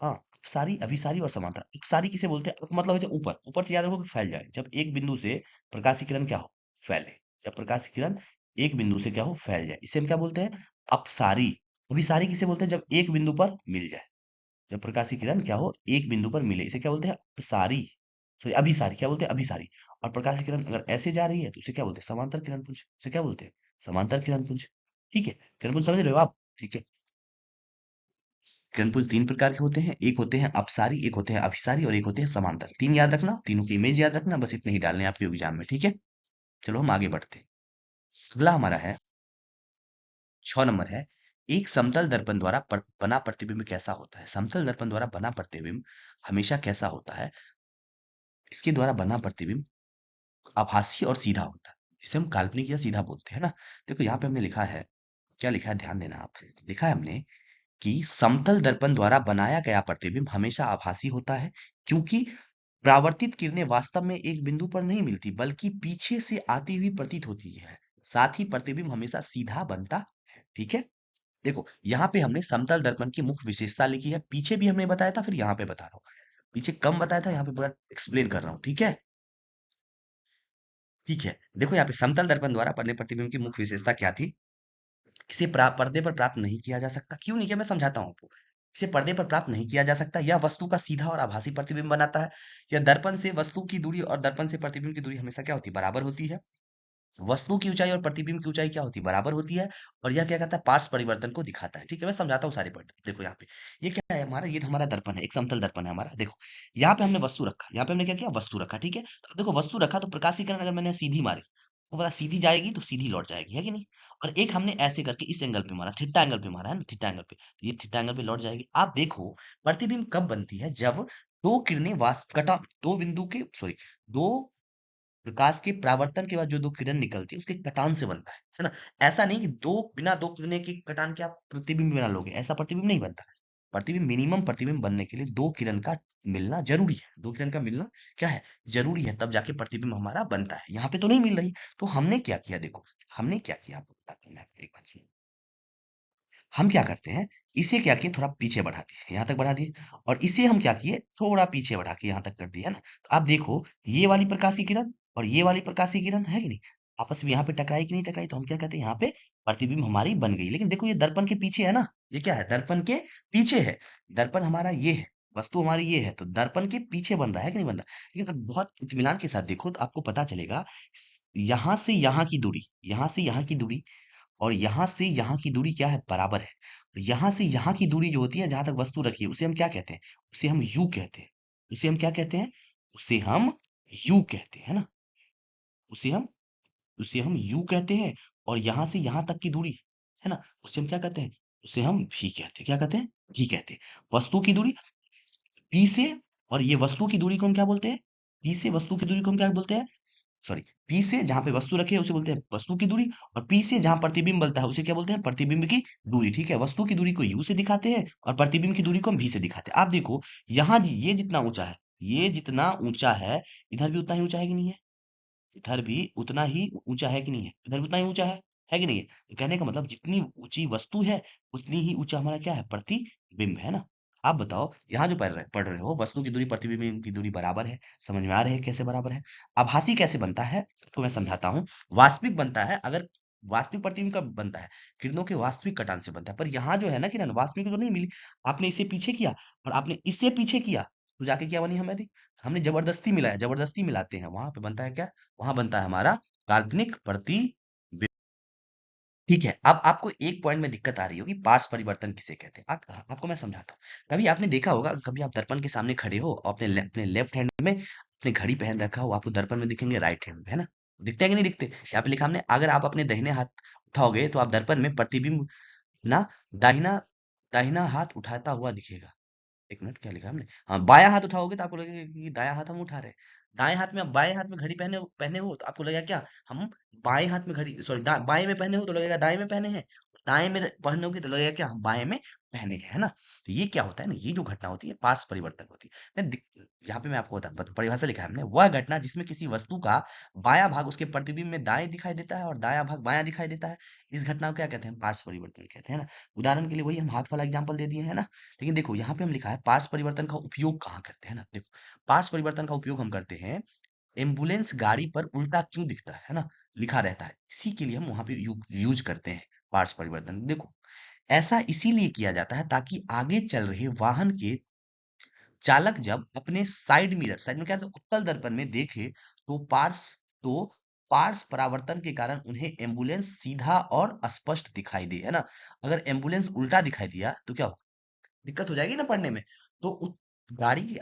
हाँ, अपसारी, अभिसारी और समांतर। अपसारी किसे बोलते हैं? मतलब है जो ऊपर, ऊपर से याद रखो कि फैल जाए। जब एक बिंदु से प्रकाश की किरण क्या हो? फैले। जब प्रकाश की किरण एक बिंदु से क्या हो? फैल जाए। इसे हम क्या बोलते हैं? अपसारी। अभिसारी किसे बोलते हैं? जब एक बिंदु पर मिल जाए। जब प्रकाश की किरण क्या हो? एक बिंदु पर मिले, इसे क्या बोलते हैं? अपसारी। सॉरी, अभिसारी। क्या बोलते हैं? अभिसारी। और प्रकाश की किरण अगर ऐसे जा रही है तो उसे क्या बोलते हैं? समांतर किरण पुंज। इसे क्या बोलते हैं? समांतर किरण पुंज। ठीक है, किरण पुंज समझ रहे हो आप? ठीक है। किरण पुंज 3 प्रकार के होते हैं। एक होते हैं अपसारी, एक होते हैं अभिसारी और एक होते हैं समांतर। 3 याद रखना, तीनों की इमेज याद रखना, बस इतने ही डालने हैं आपके एग्जाम में। ठीक है, चलो हम आगे बढ़ते हैं। अगला हमारा है 6 नंबर है, एक समतल दर्पण द्वारा बना प्रतिबिंब कैसा होता है? समतल दर्पण द्वारा बना प्रतिबिंब हमेशा कैसा होता है? इसके द्वारा बना प्रतिबिंब आभासी और सीधा होता है, जिसे हम काल्पनिक या सीधा बोलते हैं ना। देखो यहाँ पे हमने लिखा है, क्या लिखा है ध्यान देना आप। लिखा है हमने कि समतल दर्पण द्वारा बनाया गया प्रतिबिंब हमेशा आभासी होता है, क्योंकि परावर्तित किरणें वास्तव में एक बिंदु पर नहीं मिलती बल्कि पीछे से आती हुई प्रतीत होती है। साथ ही प्रतिबिंब हमेशा सीधा बनता है। ठीक है, देखो यहाँ पे हमने समतल दर्पण की मुख्य विशेषता लिखी है। पीछे भी हमने बताया था, फिर यहाँ पे बता रहा हूँ। पीछे कम बताया था, यहाँ पे पूरा एक्सप्लेन कर रहा हूँ। ठीक है, ठीक है। देखो यहाँ पे समतल दर्पण द्वारा बने प्रतिबिंब की मुख्य विशेषता क्या थी? इसे पर्दे पर प्राप्त नहीं किया जा सकता। क्यों नहीं किया? मैं समझाता हूँ आपको। इसे पर्दे पर प्राप्त नहीं किया जा सकता। यह वस्तु का सीधा और आभासी प्रतिबिंब बनाता है। यह दर्पण से वस्तु की दूरी और दर्पण से प्रतिबिंब की दूरी हमेशा क्या होती है? बराबर होती है। वस्तु की ऊंचाई और प्रतिबिंब की ऊंचाई क्या होती है? बराबर होती है। और यह क्या करता है? पार्श्व परिवर्तन को दिखाता है। ठीक है, मैं समझाता हूँ सारे पॉइंट। देखो यहाँ पे ये क्या है हमारा? ये हमारा दर्पण है, एक समतल दर्पण है हमारा। देखो यहाँ पे हमने वस्तु रखा, यहाँ पे हमने क्या किया? वस्तु रखा। ठीक है, तो अब देखो वस्तु रखा तो प्रकाशीकरण अगर मैंने सीधी मारी, वो पता सीधी जाएगी तो सीधी लौट जाएगी, है कि नहीं? और एक हमने ऐसे करके इस एंगल पे मारा, थीटा एंगल पे मारा है ना, थीटा एंगल पे, तो ये थीटा एंगल पे लौट जाएगी। आप देखो प्रतिबिंब कब बनती है? जब दो किरणें वाष्पकटा, दो बिंदु के सॉरी, दो प्रकाश के परावर्तन के बाद जो दो किरण निकलती है उसके कटान से बनता है ना। ऐसा नहीं कि दो बिना दो किरणें के कटान के आप प्रतिबिंब बना लोगे, ऐसा प्रतिबिंब नहीं बनता। प्रतिबिंब, मिनिमम प्रतिबिंब बनने के लिए दो किरण का मिलना जरूरी है। दो किरण का मिलना क्या है? जरूरी है, तब जाके प्रतिबिंब हमारा बनता है। यहाँ पे तो नहीं मिल रही, तो हमने क्या किया? देखो हमने क्या किया आपको बताता हूँ मैं, एक बात सुनो। हम क्या करते हैं, इसे क्या किए? थोड़ा पीछे बढ़ा दिए, यहाँ तक बढ़ा दिए। और इसे हम क्या किए? थोड़ा पीछे बढ़ा के यहाँ तक कर दिया, है ना। तो आप देखो ये वाली प्रकाश की किरण और ये वाली प्रकाश की किरण है कि नहीं, आपस में यहाँ पे टकराई कि नहीं टकराई? तो हम क्या कहते हैं? यहाँ पे प्रतिबिंब हमारी बन गई। लेकिन देखो ये दर्पण के पीछे है ना, ये क्या है? दर्पण के पीछे है। दर्पण हमारा ये है, वस्तु हमारी ये है, तो दर्पण के पीछे बन रहा है कि नहीं बन रहा? लेकिन अगर बहुत इत्मीनान के साथ देखो तो आपको पता चलेगा, यहाँ से यहाँ की दूरी, यहाँ से यहाँ की दूरी और यहाँ से यहाँ की दूरी क्या है? बराबर है। और यहाँ से यहाँ की दूरी जो होती है, जहां तक वस्तु रखी है, उसे हम क्या कहते हैं? उसे हम यू कहते हैं। उसे हम क्या कहते हैं? उसे हम यू कहते हैं ना। उसे हम उसे हम यू कहते हैं। और यहाँ से यहाँ तक की दूरी है ना, उसे हम क्या कहते हैं? उसे हम भी कहते हैं। क्या कहते हैं? भी कहते हैं। वस्तु की दूरी पी से, और ये वस्तु की दूरी को हम क्या बोलते हैं? पी से वस्तु की दूरी को हम क्या बोलते हैं? सॉरी, पी से जहां पे वस्तु रखी है उसे बोलते हैं वस्तु की दूरी, और पी से जहां प्रतिबिंब बनता है उसे क्या बोलते हैं? प्रतिबिंब की दूरी। ठीक है, वस्तु की दूरी को यू से दिखाते हैं और प्रतिबिंब की दूरी को हम भी से दिखाते हैं। आप देखो यहाँ ये जितना ऊंचा है, ये जितना ऊंचा है, इधर भी उतना ही ऊंचा है कि नहीं है? इधर भी उतना ही ऊंचा है कि नहीं है? इधर भी उतना ही ऊंचा है कि नहीं है? तो कहने का मतलब जितनी ऊंची वस्तु है उतनी ही ऊंचा हमारा क्या है? प्रतिबिंब, है ना। आप बताओ यहाँ जो पढ़ रहे हो, वस्तु की दूरी प्रतिबिंब की दूरी बराबर है। समझ में आ रहा है कैसे बराबर है? आभासी कैसे बनता है तो मैं समझाता हूँ। वास्तविक बनता है, अगर वास्तविक प्रतिबिंब कब बनता है? किरणों के वास्तविक कटान से बनता है। पर यहाँ जो है ना किरण, वास्तविक तो नहीं मिली। आपने इसे पीछे किया और आपने इससे पीछे किया, तो जाके क्या बनी हमारी? हमने जबरदस्ती मिलाया, जबरदस्ती मिलाते हैं, वहां पे बनता है क्या? वहां बनता है हमारा काल्पनिक प्रतिबिंब। ठीक है, अब आपको एक पॉइंट में दिक्कत आ रही होगी, पार्श्व परिवर्तन किसे कहते हैं? आपको मैं समझाता हूँ। कभी आपने देखा होगा, कभी आप दर्पण के सामने खड़े हो और अपने लेफ्ट हैंड में अपने घड़ी पहन रखा हो, आपको दर्पण में दिखेंगे राइट हैंड में, है ना। दिखते हैं कि नहीं दिखते? यहाँ पे लिखा हमने, अगर आप अपने दाहिने हाथ उठाओगे तो आप दर्पण में प्रतिबिंब ना दाहिना दाहिना हाथ उठाता हुआ दिखेगा। एक मिनट, क्या लिखा है हमने? हाँ, बायां हाथ उठाओगे तो आपको लगेगा कि दायां हाथ हम उठा रहे हैं। दाएं हाथ में, आप बाएं हाथ में घड़ी पहने हो तो आपको लगेगा क्या हम बाएं हाथ में घड़ी, सॉरी बाएं में पहने हो तो लगेगा दाएं में पहने हैं। दाएं में पहनोगे तो लगेगा कि हम बाएं में पहने हैं, है ना। तो ये क्या होता है ना, ये जो घटना होती है पार्श्व परिवर्तन होती है। यहाँ पे मैं आपको परिभाषा लिखा है हमने, वह घटना जिसमें किसी वस्तु का बायां भाग उसके प्रतिबिंब में दाएं दिखाई देता है और दायां भाग बायां दिखाई देता है, इस घटना को क्या कहते हैं, पार्श्व परिवर्तन कहते हैं ना। उदाहरण के लिए वही हम हाथ वाला एग्जाम्पल दे दिए है ना। लेकिन देखो यहाँ पे हम लिखा है पार्श्व परिवर्तन का उपयोग कहाँ करते हैं ना। देखो पार्श्व परिवर्तन का उपयोग हम करते हैं, एम्बुलेंस गाड़ी पर उल्टा क्यों दिखता है ना, लिखा रहता है, इसी के लिए हम वहां पे यूज करते हैं पार्श्व परिवर्तन। देखो ऐसा इसीलिए किया जाता है ताकि आगे चल रहे वाहन के चालक जब अपने साइड में क्या था, उत्तल दर्पण में देखे तो पार्श्व परावर्तन के कारण उन्हें एम्बुलेंस सीधा और स्पष्ट दिखाई दे, है ना। अगर एम्बुलेंस उल्टा दिखाई दिया तो क्या होगा, दिक्कत हो जाएगी ना पढ़ने में। तो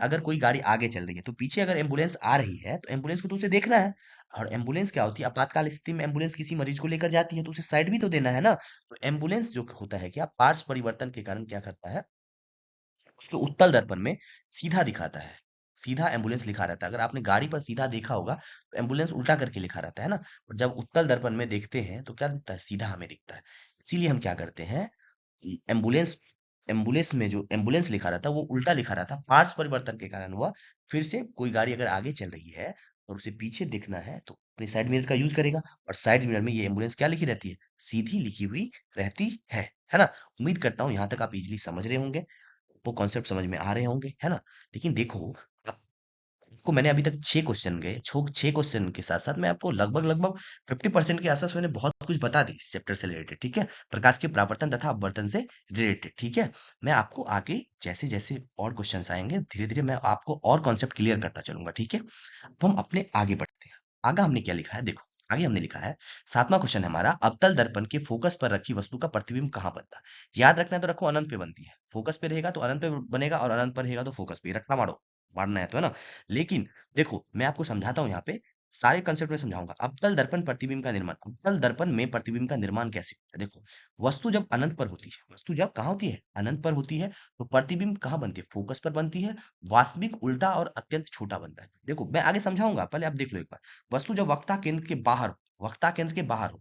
अगर कोई गाड़ी आगे चल रही है तो पीछे अगर एम्बुलेंस आ रही है तो एम्बुलेंस को तो उसे देखना है। और एम्बुलेंस क्या होती है, आपातकाल स्थिति में एम्बुलेंस किसी मरीज को लेकर जाती है तो उसे साइड भी तो देना है ना। तो एम्बुलेंस जो होता है क्या, पार्श्व परिवर्तन के कारण क्या करता है, उसके उत्तल दर्पण में सीधा दिखाता है, सीधा एम्बुलेंस लिखा रहता है। अगर आपने गाड़ी पर सीधा देखा होगा तो एम्बुलेंस उल्टा करके लिखा रहता है ना। और जब उत्तल दर्पण में देखते हैं तो क्या दिखता है, सीधा हमें दिखता है। इसीलिए हम क्या करते हैं, एम्बुलेंस एम्बुलेंस में जो एम्बुलेंस लिखा रहता है वो उल्टा लिखा रहता है, पार्श्व परिवर्तन के कारण हुआ। फिर से कोई गाड़ी अगर आगे चल रही है और उसे पीछे देखना है तो अपनी साइड मिरर का यूज करेगा, और साइड मिरर में ये एम्बुलेंस क्या लिखी रहती है, सीधी लिखी हुई रहती है ना। उम्मीद करता हूँ यहाँ तक आप इजीली समझ रहे होंगे, वो कॉन्सेप्ट समझ में आ रहे होंगे, है ना। लेकिन देखो आपको मैंने अभी तक 6 क्वेश्चन गए, 6 क्वेश्चन के साथ साथ मैं आपको लगभग लगभग 50% के आसपास मैंने बहुत कुछ बता दी इस चैप्टर से रिलेटेड, ठीक है, प्रकाश के परावर्तन तथा अपवर्तन से रिलेटेड, ठीक है। मैं आपको आगे जैसे जैसे और क्वेश्चंस आएंगे धीरे धीरे मैं आपको और कॉन्सेप्ट क्लियर करता चलूंगा, ठीक है। अब हम अपने आगे बढ़ते हैं। आगे हमने क्या लिखा है, देखो आगे हमने लिखा है 7वां क्वेश्चन है हमारा, अवतल दर्पण के फोकस पर रखी वस्तु का प्रतिबिंब कहाँ बनता है। याद रखना है तो रखो, अनंत पे बनती है, फोकस पे रहेगा तो अनंत पे बनेगा और अनंत पर रहेगा तो फोकस पे, रटना मारो, मारना है तो, है ना। लेकिन देखो मैं आपको समझाता हूँ यहाँ पे, सारे कंसेप्ट में समझाऊंगा। अवतल दर्पण प्रतिबिंब का निर्माण, अवतल दर्पण में प्रतिबिंब का निर्माण कैसे होता है, देखो वस्तु जब अनंत पर होती है, वस्तु जब कहाँ होती है, अनंत पर होती है, तो प्रतिबिंब कहाँ बनती है, फोकस पर बनती है, वास्तविक उल्टा और अत्यंत छोटा बनता है। देखो मैं आगे समझाऊंगा, पहले आप देख लो एक बार। वस्तु जब वक्ता केंद्र के बाहर हो, वक्ता केंद्र के बाहर हो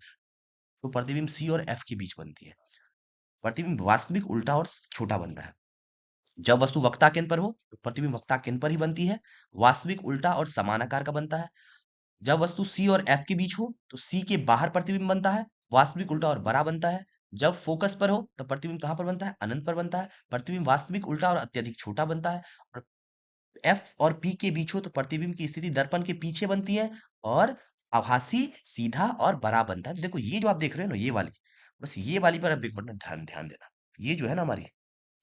तो प्रतिबिंब सी और एफ के बीच बनती है, प्रतिबिंब वास्तविक उल्टा और छोटा बनता है। जब वस्तु वक्ता केंद्र पर हो तो प्रतिबिंब वक्ता केंद्र पर ही बनती है, वास्तविक उल्टा और समान आकार का बनता है। जब वस्तु सी और एफ के बीच हो तो सी के बाहर प्रतिबिंब बनता है, वास्तविक उल्टा और बड़ा बनता है। जब फोकस पर हो तो प्रतिबिंब कहां पर बनता है, अनंत पर बनता है, प्रतिबिंब वास्तविक उल्टा और अत्यधिक छोटा बनता है। और एफ और पी के बीच हो तो प्रतिबिंब की स्थिति दर्पण के पीछे बनती है और आभासी सीधा और बड़ा बनता है। देखो ये जो आप देख रहे हो ना, ये वाली, बस ये वाली पर अब एक मिनट ध्यान ध्यान देना। ये जो है ना हमारी,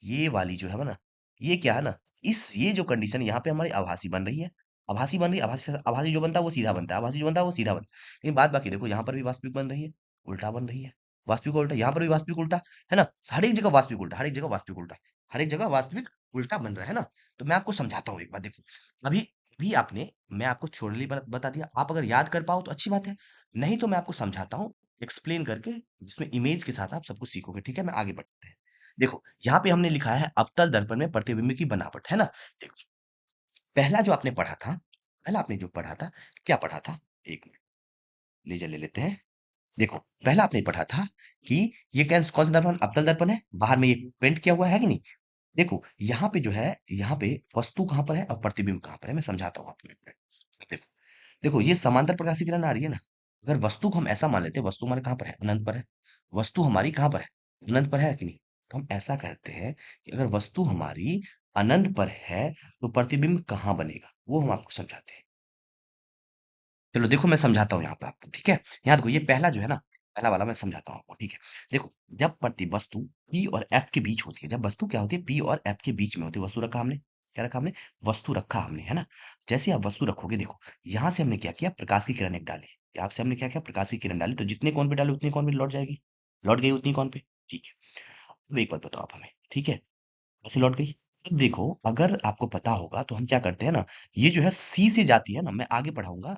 ये वाली जो है ना, ये क्या है ना, ये जो कंडीशन यहाँ पे हमारी आभासी बन रही है, आभासी बन रही है, आभासी आभासी जो बनता है वो सीधा बनता है, आभासी जो बनता है वो सीधा बनता है। लेकिन बात बाकी देखो यहाँ पर भी वास्तविक बन रही है, उल्टा बन रही है, वास्तविक उल्टा, यहाँ पर भी वास्तविक उल्टा, है ना। हर एक जगह वास्तविक उल्टा, हर एक जगह वास्तविक उल्टा, हर एक जगह वास्तविक उल्टा बन रहा है ना। तो मैं आपको समझाता हूँ एक बात, देखो अभी भी आपने, मैं आपको थ्योरी बता दिया, आप अगर याद कर पाओ तो अच्छी बात है, नहीं तो मैं आपको समझाता हूँ एक्सप्लेन करके, जिसमें इमेज के साथ आप सब कुछ सीखोगे, ठीक है। मैं आगे बढ़ते हैं। देखो यहाँ पे हमने लिखा है अवतल दर्पण में प्रतिबिंब की बनावट, है ना। देखो पहला जो आपने पढ़ा था, पहला आपने जो पढ़ा था, क्या पढ़ा था, एक मिनट लेजर ले लेते हैं। देखो पहला आपने पढ़ा था कि ये कौन सा दर्पण, अवतल दर्पण है, बाहर में ये पेंट किया हुआ है कि नहीं। देखो यहाँ पे जो है, यहाँ पे वस्तु कहाँ पर है और प्रतिबिंब कहाँ पर है, मैं समझाता हूँ आपको एक मिनट। देखो देखो ये समांतर प्रकाश किरण आ रही है ना। अगर वस्तु को हम ऐसा मान लेते हैं, वस्तु हमारे कहाँ पर है, अनंत पर है, वस्तु हमारी कहाँ पर है, अनंत पर है कि नहीं। तो हम ऐसा करते हैं कि अगर वस्तु हमारी अनंत पर है तो प्रतिबिंब कहाँ बनेगा वो हम आपको समझाते हैं। चलो देखो मैं समझाता हूँ यहाँ पे आपको, ठीक है। यहाँ देखो ये पहला जो है ना, पहला वाला मैं समझाता हूँ आपको, ठीक है। देखो जब वस्तु पी और एफ के बीच होती है, जब वस्तु क्या होती है, पी और एफ के बीच में होती है, वस्तु रखा हमने, क्या रखा हमने, वस्तु रखा हमने, है ना। जैसे आप वस्तु रखोगे, देखो यहाँ से हमने क्या किया, प्रकाश की किरण एक डाली, यहाँ से हमने क्या किया, प्रकाश की किरण डाली, तो जितने कोण पे डाले उतनी कोण पे लौट जाएगी, लौट गई उतनी कोण पे, ठीक है। अब एक बात बताओ आप हमें, ठीक है, ऐसे लौट गई। अब देखो अगर आपको पता होगा तो हम क्या करते हैं ना, ये जो है सी से जाती है ना, मैं आगे पढ़ाऊंगा,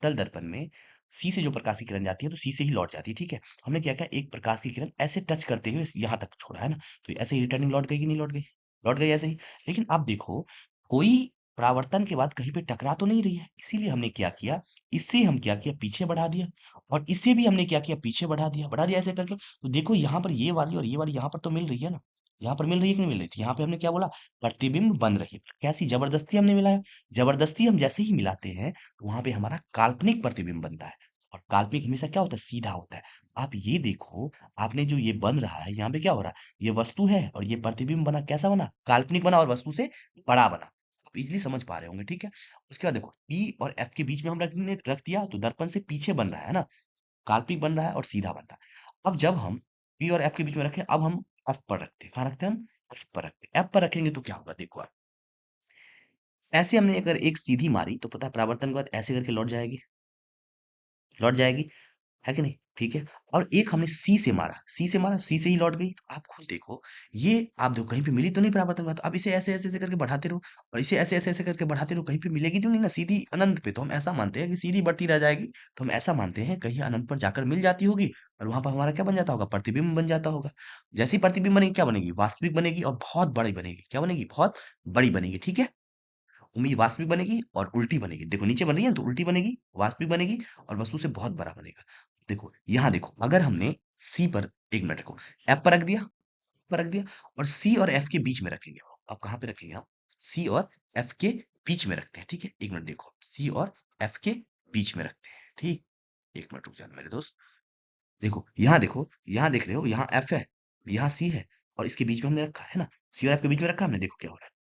तल दर्पण में सी से जो प्रकाश की किरण जाती है तो सी से ही लौट जाती है, ठीक है। हमने क्या किया, एक प्रकाश की किरण ऐसे टच करते हुए यहाँ तक छोड़ा, है ना। तो ऐसे ही रिटर्निंग लौट गई कि नहीं लौट गई, लौट गई ऐसे ही। लेकिन आप देखो कोई परावर्तन के बाद कहीं पे टकरा तो नहीं रही है, इसीलिए हमने क्या किया, इससे हम क्या किया, पीछे बढ़ा दिया, और इससे भी हमने क्या किया, पीछे बढ़ा दिया ऐसे करके। तो देखो यहाँ पर ये वाली और ये वाली यहाँ पर तो मिल रही है ना, यहाँ पर मिल रही है कि नहीं मिल रही, तो यहाँ पे हमने क्या बोला, प्रतिबिंब बन रही है। कैसी जबरदस्ती हमने मिलाया, जबरदस्ती हम जैसे ही मिलाते हैं तो वहां पे हमारा काल्पनिक प्रतिबिंब बनता है, और काल्पनिक हमेशा क्या होता है, सीधा होता है। आप ये देखो, आपने जो ये बन रहा है, यहाँ पे क्या हो रहा है, ये वस्तु है और ये प्रतिबिंब बना, कैसा बना, काल्पनिक बना और वस्तु से बड़ा बना। आप इजीली समझ पा रहे होंगे, ठीक है। उसके बाद देखो पी और एफ के बीच में हम रख दिया, तो दर्पण से पीछे बन रहा है ना, काल्पनिक बन रहा है और सीधा बन रहा है। अब जब हम पी और एफ के बीच में रखें, अब हम एफ पर रखते हैं, कहाँ रखते हैं हम, एफ पर रखते हैं। एफ पर रखेंगे तो क्या होगा, देखो आप, ऐसे हमने अगर एक सीधी मारी तो पता है परावर्तन के बाद ऐसे करके लौट जाएगी, लौट जाएगी, है कि नहीं, ठीक है। और एक हमने सी से मारा, सी से मारा, सी से ही लौट गई, तो आप खुद देखो, ये आप देखो कहीं पे मिली तो नहीं परावर्तन के बाद, तो आप इसे ऐसे ऐसे ऐसे करके बढ़ाते रहो, और इसे ऐसे ऐसे ऐसे करके बढ़ाते रहो, कहीं पे मिलेगी तो नहीं ना सीधी अनंत पे, तो हम ऐसा मानते हैं कि सीधी बढ़ती रह जाएगी। तो हम ऐसा मानते हैं कहीं अनंत पर जाकर मिल जाती होगी, और वहां पर हमारा क्या बन जाता होगा, प्रतिबिंब बन जाता होगा। जैसे ही प्रतिबिंब बनेगी, क्या बनेगी, वास्तविक बनेगी, और बहुत बड़ी बनेगी, क्या बनेगी, बहुत बड़ी बनेगी, ठीक है। उम्मीद वास्तविक बनेगी और उल्टी बनेगी, देखो नीचे बन रही है ना, तो उल्टी बनेगी, वास्तविक बनेगी, और वस्तु से बहुत बड़ा बनेगा। देखो यहाँ देखो, अगर हमने सी पर, एक मिनट रखो, एफ पर रख दिया, पर रख दिया, और सी और एफ के बीच में रखेंगे। अब कहाँ पे रखेंगे हम, सी और एफ के बीच में रखते हैं, ठीक है। एक मिनट देखो, सी और एफ के बीच में रखते हैं, ठीक। एक मिनट रुक जाना मेरे दोस्त, देखो यहाँ देखो, यहाँ देख रहे हो, यहाँ एफ है, यहाँ सी है, और इसके बीच में हमने रखा है ना, सी और एफ के बीच में रखा हमने, देखो क्या हो रहा है,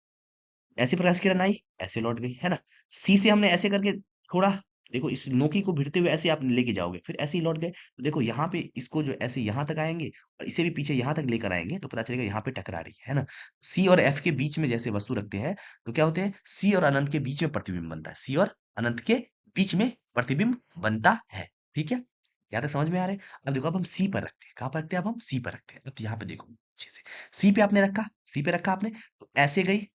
ऐसे प्रकाश किरण आई, ऐसे लौट गई, है ना। सी से हमने ऐसे करके थोड़ा, देखो इस नोकी को भिड़ते हुए ऐसे आप लेके जाओगे, फिर ऐसे ही लौट गए, तो देखो यहाँ पे इसको जो ऐसे यहाँ तक आएंगे, और इसे भी पीछे यहाँ तक लेकर आएंगे, तो पता चलेगा यहाँ पे टकरा रही है ना। सी और एफ के बीच में जैसे वस्तु रखते हैं, तो क्या होते हैं, सी और अनंत के बीच में प्रतिबिंब बनता है, सी और अनंत के बीच में प्रतिबिंब बनता है, ठीक है। यहाँ तक समझ में आ रहा है। अब देखो, अब हम सी पर रखते हैं, कहाँ पर रखते हैं, अब हम सी पर रखते हैं। अब यहाँ पे देखो अच्छे से, सी पे आपने रखा, सी पे रखा आपने, तो ऐसे गई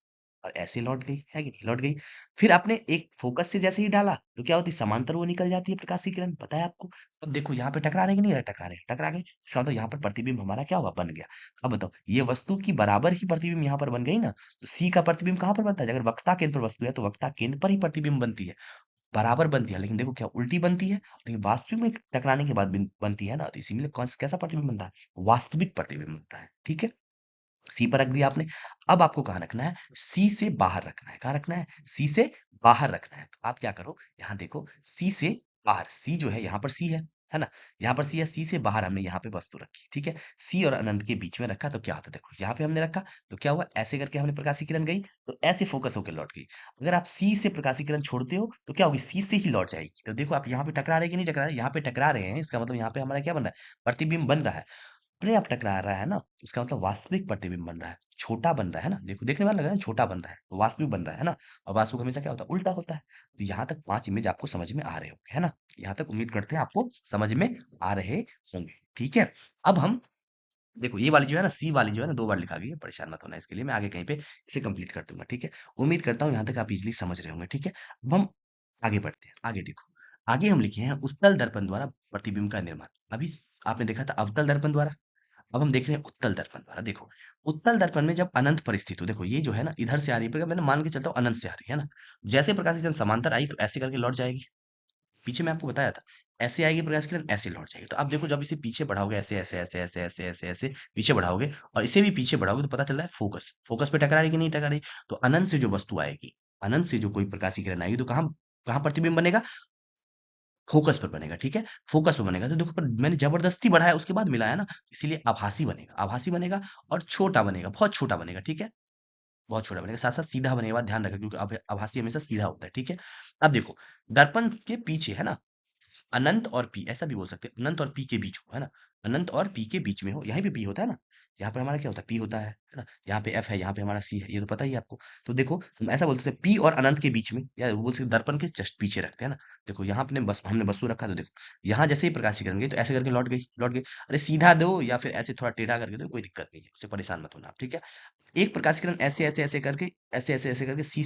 और ऐसे लौट गई, है कि नहीं, लौट गई। फिर आपने एक फोकस से जैसे ही डाला, तो क्या होती है, समांतर वो निकल जाती है प्रकाश की किरण, पता है आपको। अब देखो यहाँ पे टकरा रहे कि नहीं रहे, टकरा रहे, टकरा गए, इसका मतलब यहाँ पर प्रतिबिंब हमारा क्या हुआ, बन गया। अब बताओ, ये वस्तु की बराबर ही प्रतिबिंब यहाँ पर बन गई ना, तो सी का प्रतिबिंब कहाँ पर बनता है, अगर वक्रता केंद्र पर वस्तु है तो वक्रता केंद्र पर ही प्रतिबिंब बनती है, बराबर बनती है। लेकिन देखो क्या उल्टी बनती है, लेकिन वास्तविक में टकराने के बाद बनती है ना, तो इसीलिए कैसा प्रतिबिंब बनता है, वास्तविक प्रतिबिंब बनता है, ठीक है। सी पर रख दिया आपने। अब आपको कहाँ रखना है, सी से बाहर रखना है, कहाँ रखना है, सी से बाहर रखना है। तो आप क्या करो, यहाँ देखो, सी से बाहर, सी जो है यहाँ पर सी है ना, यहाँ पर सी है, सी से बाहर हमने यहाँ पे वस्तु रखी, ठीक है। सी और अनंत के बीच में रखा, तो क्या होता है, देखो यहाँ पे हमने रखा, तो क्या हुआ, ऐसे करके हमने प्रकाश की किरण गई, तो ऐसे फोकस होकर लौट गई। अगर आप सी से प्रकाश की किरण छोड़ते हो, तो क्या होगी, सी से ही लौट जाएगी। तो देखो आप यहाँ पे टकरा रहे कि नहीं टकरा रहे, यहाँ पे टकरा रहे हैं, इसका मतलब यहाँ पे हमारा क्या बन रहा है, प्रतिबिंब बन रहा है। अपने आप टकरा रहा है ना, इसका मतलब वास्तविक प्रतिबिंब बन रहा है, छोटा बन रहा है ना, देखो देखने वाला लग रहा है ना, छोटा बन रहा है, तो वास्तविक बन रहा है ना। और वास्तविक हमेशा क्या होता है, उल्टा होता है। तो यहाँ तक 5 इमेज आपको समझ में आ रहे होंगे, है ना। यहाँ तक उम्मीद करते हैं आपको समझ में आ रहे होंगे, ठीक है। अब हम देखो, ये वाली जो है ना, सी वाली जो है ना, 2 बार लिखा गई है, परेशान मत होना इसके लिए, मैं आगे कहीं पे इसे कंप्लीट कर दूंगा, ठीक है। उम्मीद करता हूँ यहाँ तक आप इजिली समझ रहे होंगे, ठीक है। अब हम आगे बढ़ते हैं, आगे देखो, आगे हम लिखे हैं उत्तल दर्पण द्वारा प्रतिबिंब का निर्माण। अभी आपने देखा था अवतल दर्पण द्वारा, अब हम देख रहे हैं उत्तल दर्पण द्वारा। देखो, उत्तल दर्पण में जब अनंत पर स्थित हो, देखो ये जो है ना, इधर से आ रही है, मैंने मान के चलता हूँ अनंत से आ रही है ना, जैसे प्रकाश की किरण समांतर आई तो ऐसे करके लौट जाएगी, पीछे मैं आपको बताया था, ऐसे आएगी प्रकाश की किरण, ऐसे लौट जाएगी। तो आप देखो, जब इसे पीछे बढ़ाओगे, ऐसे ऐसे ऐसे ऐसे ऐसे ऐसे ऐसे पीछे बढ़ाओगे, और इसे भी पीछे बढ़ाओगे, तो पता चल रहा है फोकस, फोकस पे टकरा रही कि नहीं टकरा रही। तो अनंत से जो वस्तु आएगी, अनंत से जो कोई प्रकाश की किरण आएगी, तो कहाँ कहाँ प्रतिबिंब बनेगा, फोकस पर बनेगा, ठीक है। फोकस पर बनेगा, तो देखो, पर मैंने जबरदस्ती बढ़ाया, उसके बाद मिलाया ना, इसीलिए आभासी बनेगा, आभासी बनेगा, और छोटा बनेगा, बहुत छोटा बनेगा, ठीक है। बहुत छोटा बनेगा, साथ साथ सीधा बनेगा, ध्यान रखें, क्योंकि आभासी हमेशा सीधा होता है, ठीक है। अब देखो, दर्पण के पीछे है ना, अनंत और पी, ऐसा भी बोल सकते हैं, अनंत और पी के बीच हो, है ना, अनंत और पी के बीच में हो, यहीं पे पी होता है ना, यहाँ पर हमारा क्या होता है, पी होता है ना, यहाँ पे एफ है, यहाँ पे हमारा सी है, ये तो पता ही है आपको। तो देखो, हम ऐसा बोलते हैं पी और अनंत के बीच में, या वो बोल सकते हैं दर्पण के जस्ट पीछे रखते हैं ना। देखो यहाँ अपने बस हमने वस्तु रखा, तो देखो यहाँ जैसे ही प्रकाशीकरण गई, तो ऐसे करके लौट गई, लौट गई। अरे सीधा दो या फिर ऐसे थोड़ा टेढ़ा करके दो, कोई दिक्कत नहीं है, उससे परेशान मत होना आप, ठीक है। एक प्रकाश किरण ऐसे ऐसे ऐसे करके, ऐसे ऐसे ऐसे करके सी,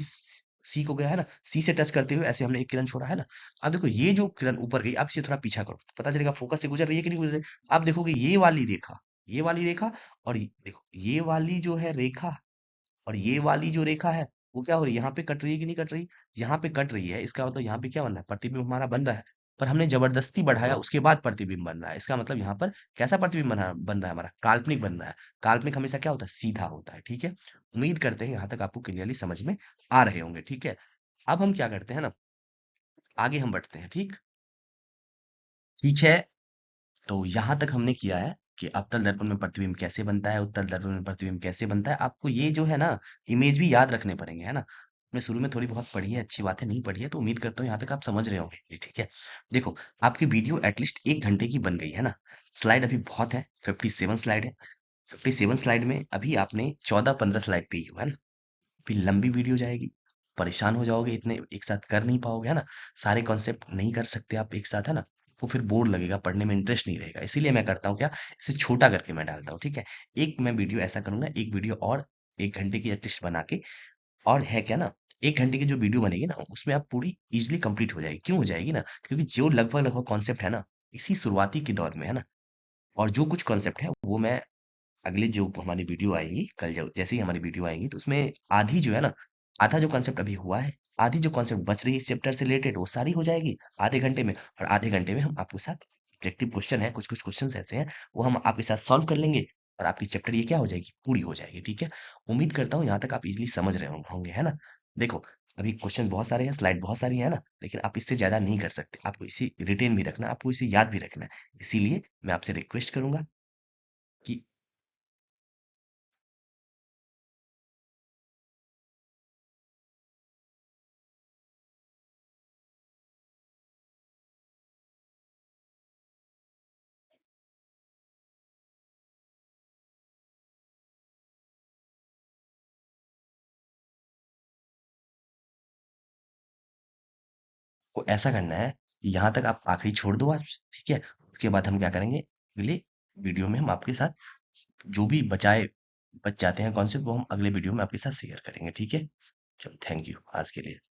सी को गया है ना, सी से टच करते हुए ऐसे हमने एक किरण छोड़ा है ना। अब देखो, ये जो किरण ऊपर गई, आप इसे थोड़ा पीछा करो, तो पता चलेगा फोकस से गुजर रही है कि नहीं गुजर रही। आप देखोगे ये वाली रेखा, ये वाली रेखा, और देखो ये वाली जो है रेखा, और ये वाली जो रेखा है, वो क्या हो रही है, यहाँ पे कट रही है कि नहीं कट रही? यहाँ पे कट रही है, इसका मतलब यहाँ पे क्या बन रहा है, प्रतिबिंब हमारा बन रहा है। पर हमने जबरदस्ती बढ़ाया, उसके बाद प्रतिबिंब बन रहा है। इसका मतलब यहाँ पर कैसा प्रतिबिंब बन रहा है हमारा, काल्पनिक बन रहा है। काल्पनिक हमेशा क्या होता है, सीधा होता है। ठीक है, उम्मीद करते हैं यहाँ तक आपको क्लियरली समझ में आ रहे होंगे। ठीक है, अब हम क्या करते हैं ना, आगे हम बढ़ते हैं। ठीक ठीक है, तो यहाँ तक हमने किया है कि अवतल दर्पण में प्रतिबिंब कैसे बनता है, उत्तल दर्पण में प्रतिबिंब कैसे बनता है। आपको ये जो है ना, इमेज भी याद रखने पड़ेंगे, है ना। मैं शुरू में थोड़ी बहुत पढ़ी है, अच्छी बात है, नहीं पढ़ी है तो उम्मीद करता हूँ यहाँ तक आप समझ रहे होंगे ये। ठीक है, देखो, आपकी वीडियो एटलीस्ट 1 घंटे की बन गई है ना। स्लाइड अभी बहुत है, 57 स्लाइड है। 57 स्लाइड में अभी आपने 14-15 स्लाइड पे ही हुआ है ना। फिर लंबी वीडियो जाएगी, परेशान हो जाओगे, इतने एक साथ कर नहीं पाओगे, है ना। सारे कॉन्सेप्ट नहीं कर सकते आप एक साथ, है ना। वो फिर बोर लगेगा, पढ़ने में इंटरेस्ट नहीं रहेगा। इसीलिए मैं करता हूँ क्या, इसे छोटा करके मैं डालता हूँ। ठीक है, एक मैं वीडियो ऐसा करूंगा, एक वीडियो और 1 घंटे की एटलीस्ट बना के, और है क्या ना, 1 घंटे की जो वीडियो बनेगी ना, उसमें आप पूरी इजिली कंप्लीट हो जाएगी। क्यों हो जाएगी ना, क्योंकि जो लगभग लगभग कॉन्सेप्ट है ना, इसी शुरुआती के दौर में है ना। और जो कुछ कॉन्सेप्ट है वो मैं अगली जो हमारी वीडियो आएगी कल, जो जैसे ही हमारी वीडियो आएगी तो उसमें आधी जो है ना, आधा जो कॉन्सेप्ट अभी हुआ है, आधी जो कॉन्सेप्ट बच रही है इस चैप्टर से रिलेटेड, वो सारी हो जाएगी आधे घंटे में। और आधे घंटे में हम आपके साथ ऑब्जेक्टिव क्वेश्चन है, कुछ कुछ क्वेश्चन ऐसे हैं, वो हम आपके साथ सॉल्व कर लेंगे। और आपकी चैप्टर ये क्या हो जाएगी, पूरी हो जाएगी। ठीक है, उम्मीद करता हूँ यहाँ तक आप इजिली समझ रहे होंगे, है ना। देखो, अभी क्वेश्चन बहुत सारे हैं, स्लाइड बहुत सारी है ना, लेकिन आप इससे ज्यादा नहीं कर सकते। आपको इसे रिटेन भी रखना है, आपको इसे याद भी रखना है। इसीलिए मैं आपसे रिक्वेस्ट करूंगा कि को ऐसा करना है कि यहाँ तक आप आखिरी छोड़ दो आज। ठीक है, उसके बाद हम क्या करेंगे, अगले वीडियो में हम आपके साथ जो भी बच जाते हैं कॉन्सेप्ट, वो हम अगले वीडियो में आपके साथ शेयर करेंगे। ठीक है, चलो, थैंक यू आज के लिए।